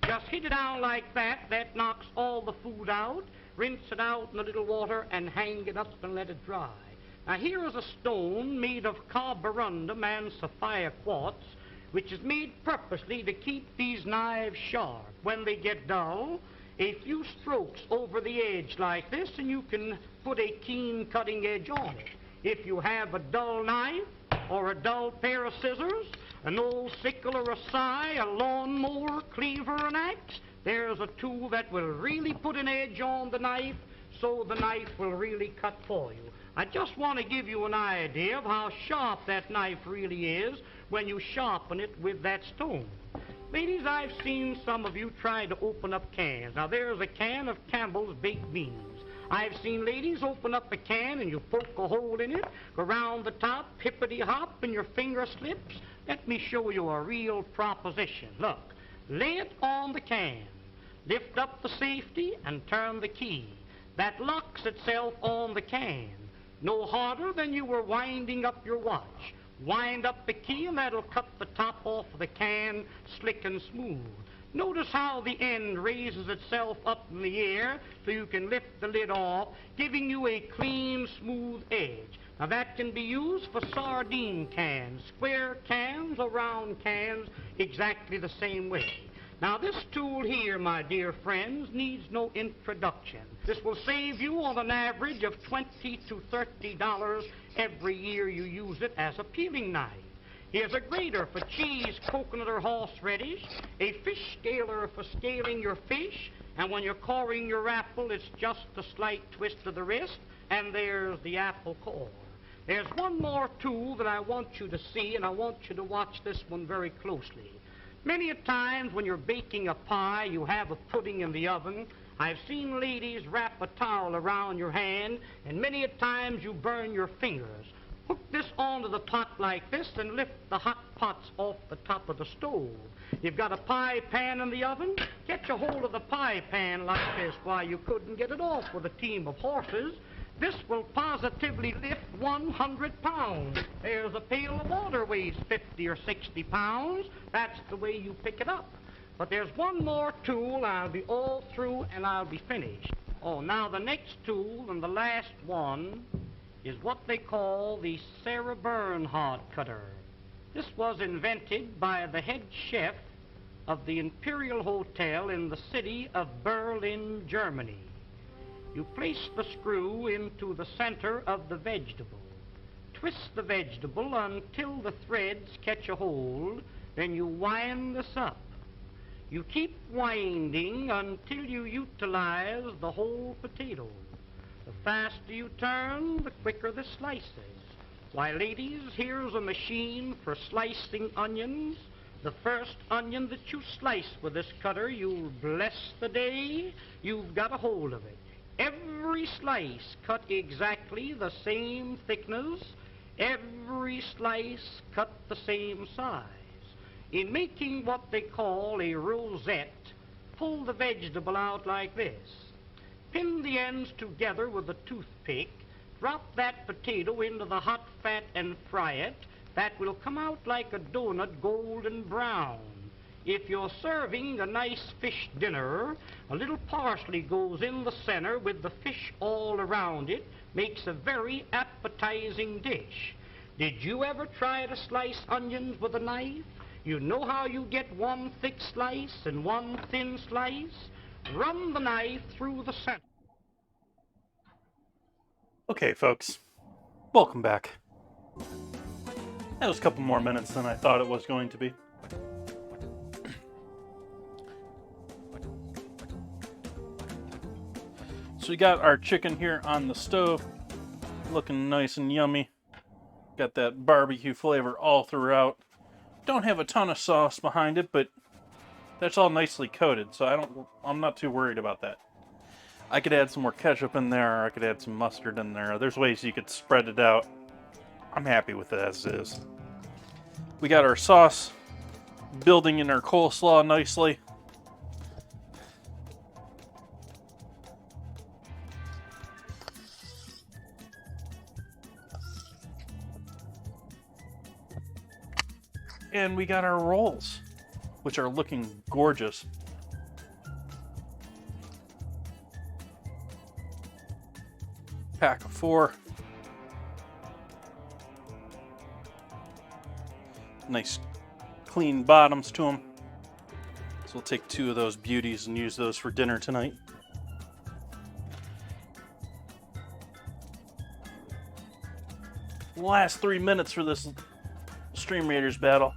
just heat it down like that. That knocks all the food out. Rinse it out in a little water and hang it up and let it dry. Now, here is a stone made of carborundum and sapphire quartz, which is made purposely to keep these knives sharp. When they get dull, a few strokes over the edge like this, and you can put a keen cutting edge on it. If you have a dull knife, or a dull pair of scissors, an old sickle or a scythe, a lawnmower, cleaver, an axe, there's a tool that will really put an edge on the knife, so the knife will really cut for you. I just want to give you an idea of how sharp that knife really is when you sharpen it with that stone. Ladies, I've seen some of you try to open up cans. Now, there's a can of Campbell's baked beans. I've seen ladies open up a can and you poke a hole in it, go around the top, hippity-hop, and your finger slips. Let me show you a real proposition. Look, lay it on the can, lift up the safety, and turn the key. That locks itself on the can. No harder than you were winding up your watch. Wind up the key and that'll cut the top off of the can slick and smooth. Notice how the end raises itself up in the air so you can lift the lid off, giving you a clean, smooth edge. Now that can be used for sardine cans, square cans, or round cans, exactly the same way. Now this tool here, my dear friends, needs no introduction. This will save you on an average of $20 to $30 every year you use it as a peeling knife. Here's a grater for cheese, coconut, or horseradish, a fish scaler for scaling your fish, and when you're coring your apple, it's just a slight twist of the wrist, and there's the apple core. There's one more tool that I want you to see, and I want you to watch this one very closely. Many a times when you're baking a pie, you have a pudding in the oven. I've seen ladies wrap a towel around your hand, and many a times you burn your fingers. Hook this onto the pot like this and lift the hot pots off the top of the stove. You've got a pie pan in the oven? Catch a hold of the pie pan like this. Why, you couldn't get it off with a team of horses. This will positively lift 100 pounds. There's a pail of water weighs 50 or 60 pounds. That's the way you pick it up. But there's one more tool. I'll be all through and I'll be finished. Oh, now the next tool and the last one is what they call the Sarah Bernhardt cutter. This was invented by the head chef of the Imperial Hotel in the city of Berlin, Germany. You place the screw into the center of the vegetable. Twist the vegetable until the threads catch a hold, then you wind this up. You keep winding until you utilize the whole potato. The faster you turn, the quicker the slices. Why, ladies, here's a machine for slicing onions. The first onion that you slice with this cutter, you'll bless the day you've got a hold of it. Every slice cut exactly the same thickness. Every slice cut the same size. In making what they call a rosette, pull the vegetable out like this. Pin the ends together with a toothpick. Drop that potato into the hot fat and fry it. That will come out like a donut, golden brown. If you're serving a nice fish dinner, a little parsley goes in the center with the fish all around it, makes a very appetizing dish. Did you ever try to slice onions with a knife? You know how you get one thick slice and one thin slice? Run the knife through the center. Okay, folks, welcome back. That was a couple more minutes than I thought it was going to be. So we got our chicken here on the stove, looking nice and yummy. Got that barbecue flavor all throughout. Don't have a ton of sauce behind it, but that's all nicely coated, so I'm not too worried about that. I could add some more ketchup in there, or I could add some mustard in there. There's ways you could spread it out. I'm happy with it as is. We got our sauce building in our coleslaw nicely. And we got our rolls, which are looking gorgeous. Pack of 4. Nice clean bottoms to them. So we'll take 2 of those beauties and use those for dinner tonight. Last 3 minutes for this Stream Raiders battle.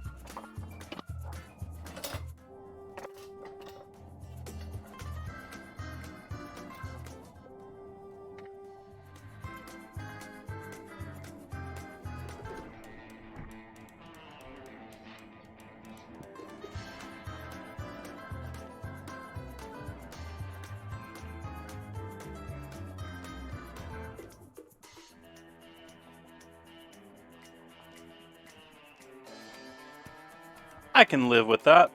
I can live with that.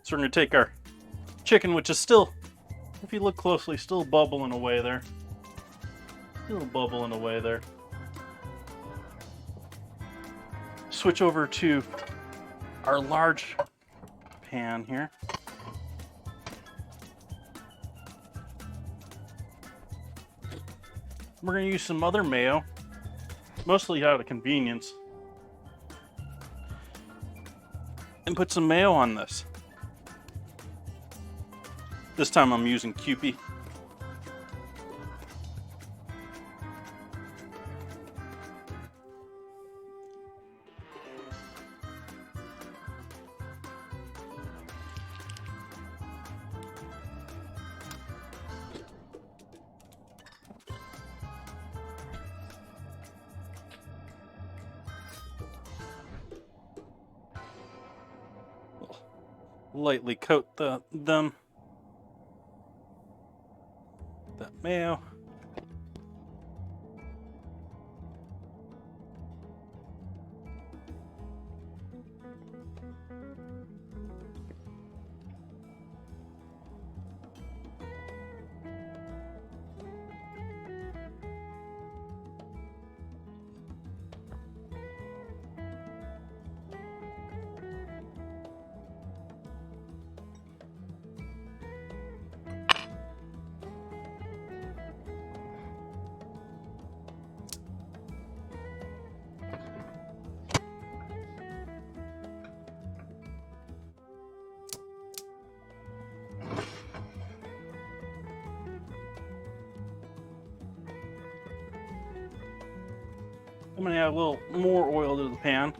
So we're going to take our chicken, which is still, if you look closely, still bubbling away there. Still bubbling away there. Switch over to our large pan here. We're going to use some other mayo, mostly out of convenience, and put some mayo on this. This time I'm using Kewpie. Lightly coat them. That mayo. I'm going to add a little more oil to the pan.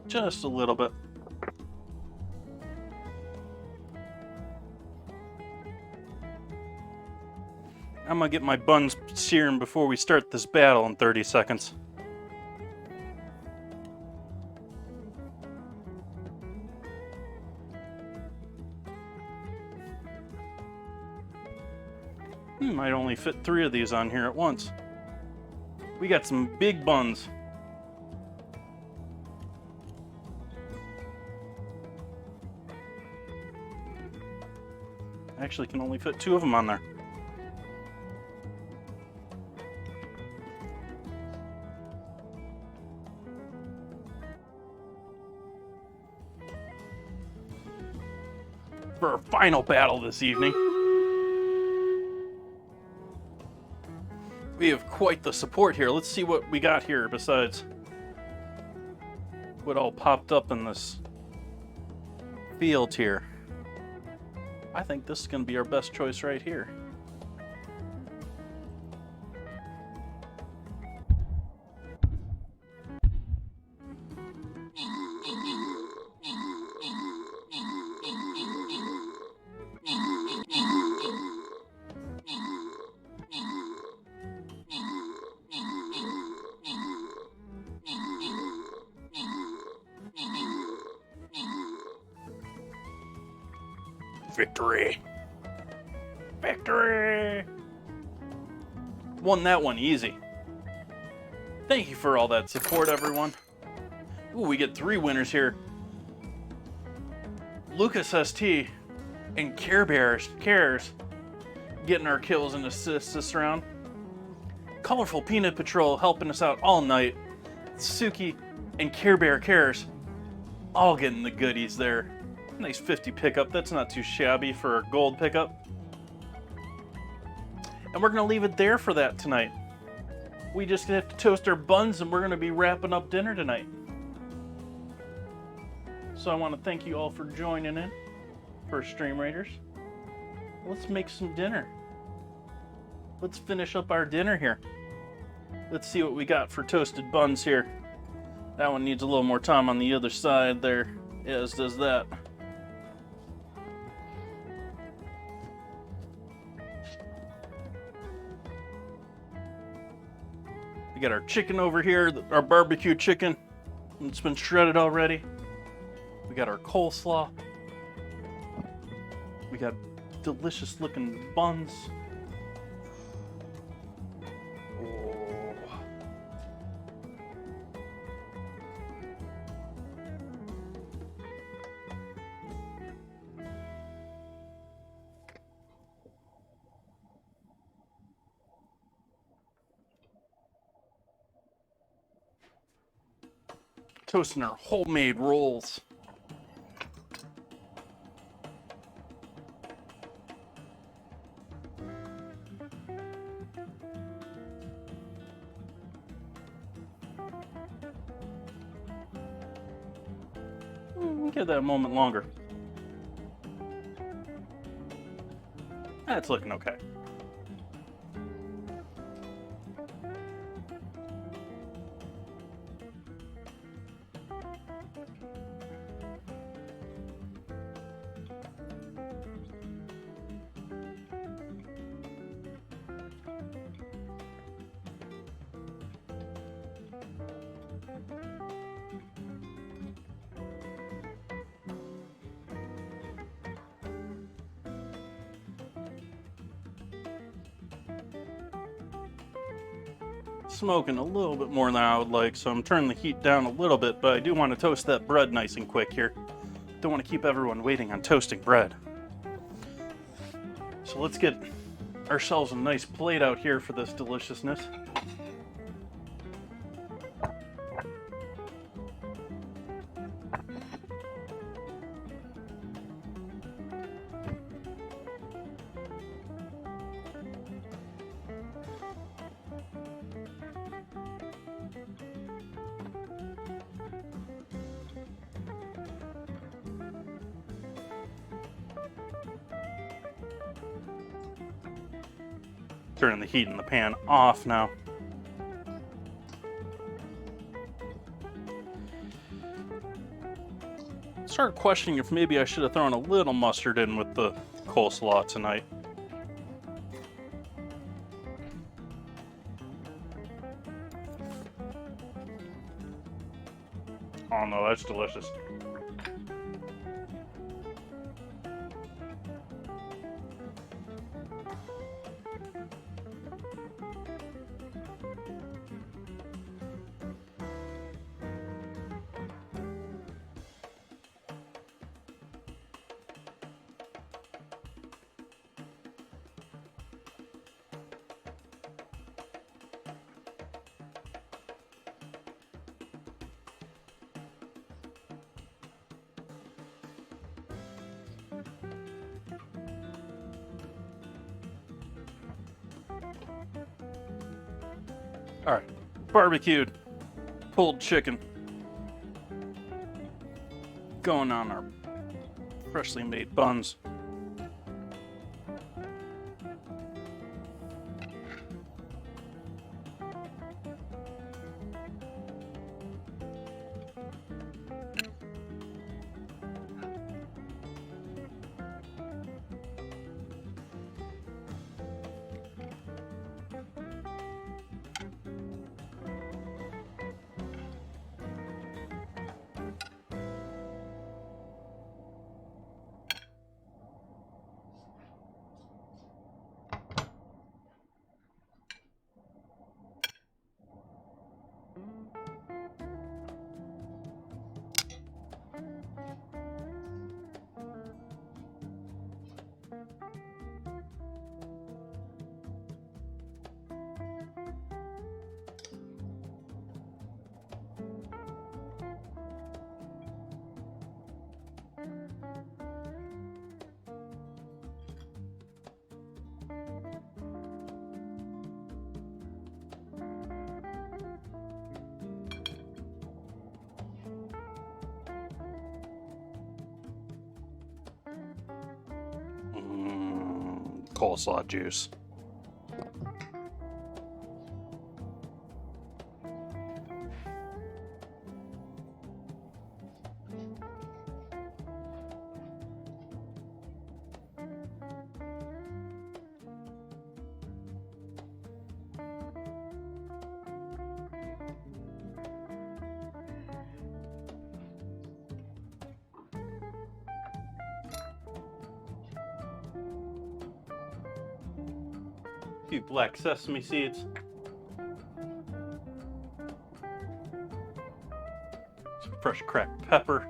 Just a little bit. I'm going to get my buns searing before we start this battle in 30 seconds. Might only fit 3 of these on here at once. We got some big buns. Actually, can only fit 2 of them on there. For our final battle this evening. We have quite the support here. Let's see what we got here besides what all popped up in this field here. I think this is going to be our best choice right here. Victory! Victory! Won that one easy. Thank you for all that support, everyone. Ooh, we get 3 winners here. Lucas ST and Cares getting our kills and assists this round. Colorful Peanut Patrol helping us out all night. Suki and Cares all getting the goodies there. Nice 50 pickup. That's not too shabby for a gold pickup. And we're going to leave it there for that tonight. We just have to toast our buns and we're going to be wrapping up dinner tonight. So I want to thank you all for joining in for Stream Raiders. Let's make some dinner. Let's finish up our dinner here. Let's see what we got for toasted buns here. That one needs a little more time on the other side there, as does that. We got our chicken over here, our barbecue chicken. It's been shredded already. We got our coleslaw. We got delicious looking buns. Oh. Toasting our homemade rolls. Give that a moment longer. That's looking okay. Smoking a little bit more than I would like, so I'm turning the heat down a little bit, but I do want to toast that bread nice and quick here. Don't want to keep everyone waiting on toasting bread. So let's get ourselves a nice plate out here for this deliciousness. Turning the heat in the pan off now. Started questioning if maybe I should have thrown a little mustard in with the coleslaw tonight. Oh no, that's delicious. All right, barbecued pulled chicken going on our freshly made buns. coleslaw juice. Few black sesame seeds. Some fresh cracked pepper.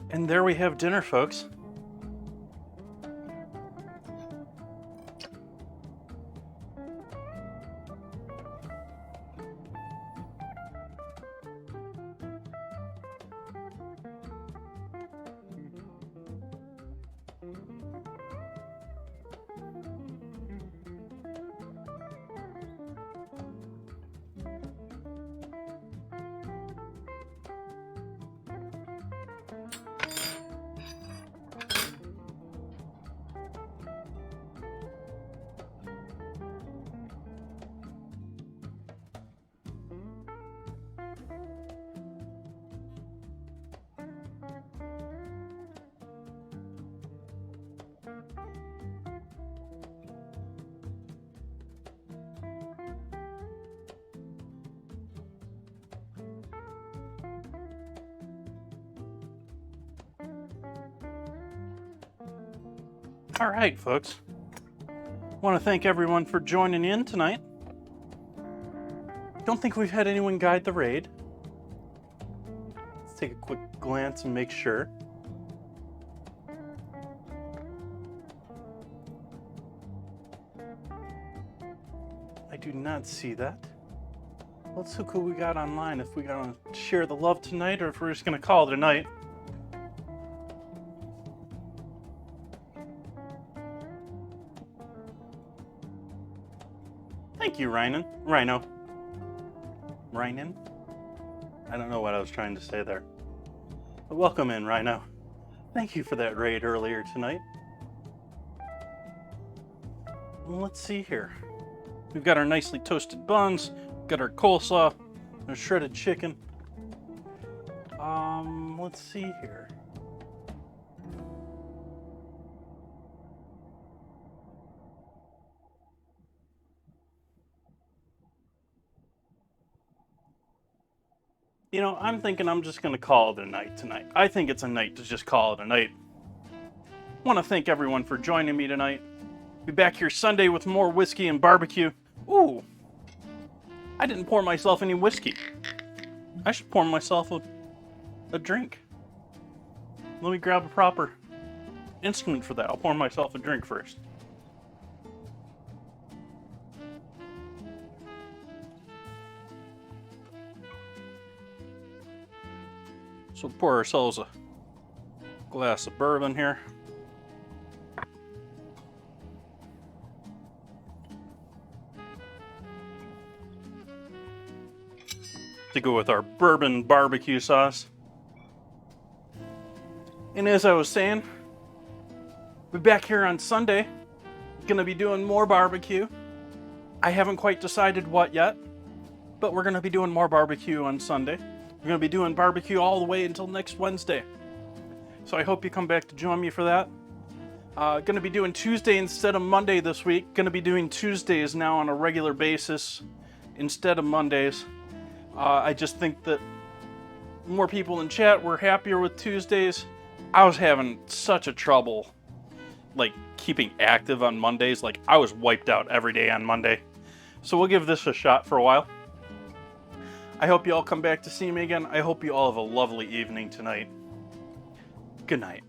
And there we have dinner, folks. All right, folks. Want to thank everyone for joining in tonight. Don't think we've had anyone guide the raid. Let's take a quick glance and make sure. I do not see that. Let's see who we got online, if we gotta share the love tonight or if we're just gonna call it a night. Thank you, Rhino. Rhinan? I don't know what I was trying to say there. But welcome in, Rhino. Thank you for that raid earlier tonight. Well, let's see here. We've got our nicely toasted buns, got our coleslaw, our shredded chicken. Let's see here. You know, I'm thinking I'm just going to call it a night tonight. I think it's a night to just call it a night. Want to thank everyone for joining me tonight. Be back here Sunday with more whiskey and barbecue. Ooh, I didn't pour myself any whiskey. I should pour myself a drink. Let me grab a proper instrument for that. I'll pour myself a drink first. So we'll pour ourselves a glass of bourbon here. To go with our bourbon barbecue sauce. And as I was saying, we're back here on Sunday. Gonna be doing more barbecue. I haven't quite decided what yet, but we're gonna be doing more barbecue on Sunday. We're going to be doing barbecue all the way until next Wednesday. So I hope you come back to join me for that. Going to be doing Tuesday instead of Monday this week. Going to be doing Tuesdays now on a regular basis instead of Mondays. I just think that more people in chat were happier with Tuesdays. I was having such a trouble like keeping active on Mondays. Like I was wiped out every day on Monday. So we'll give this a shot for a while. I hope you all come back to see me again. I hope you all have a lovely evening tonight. Good night.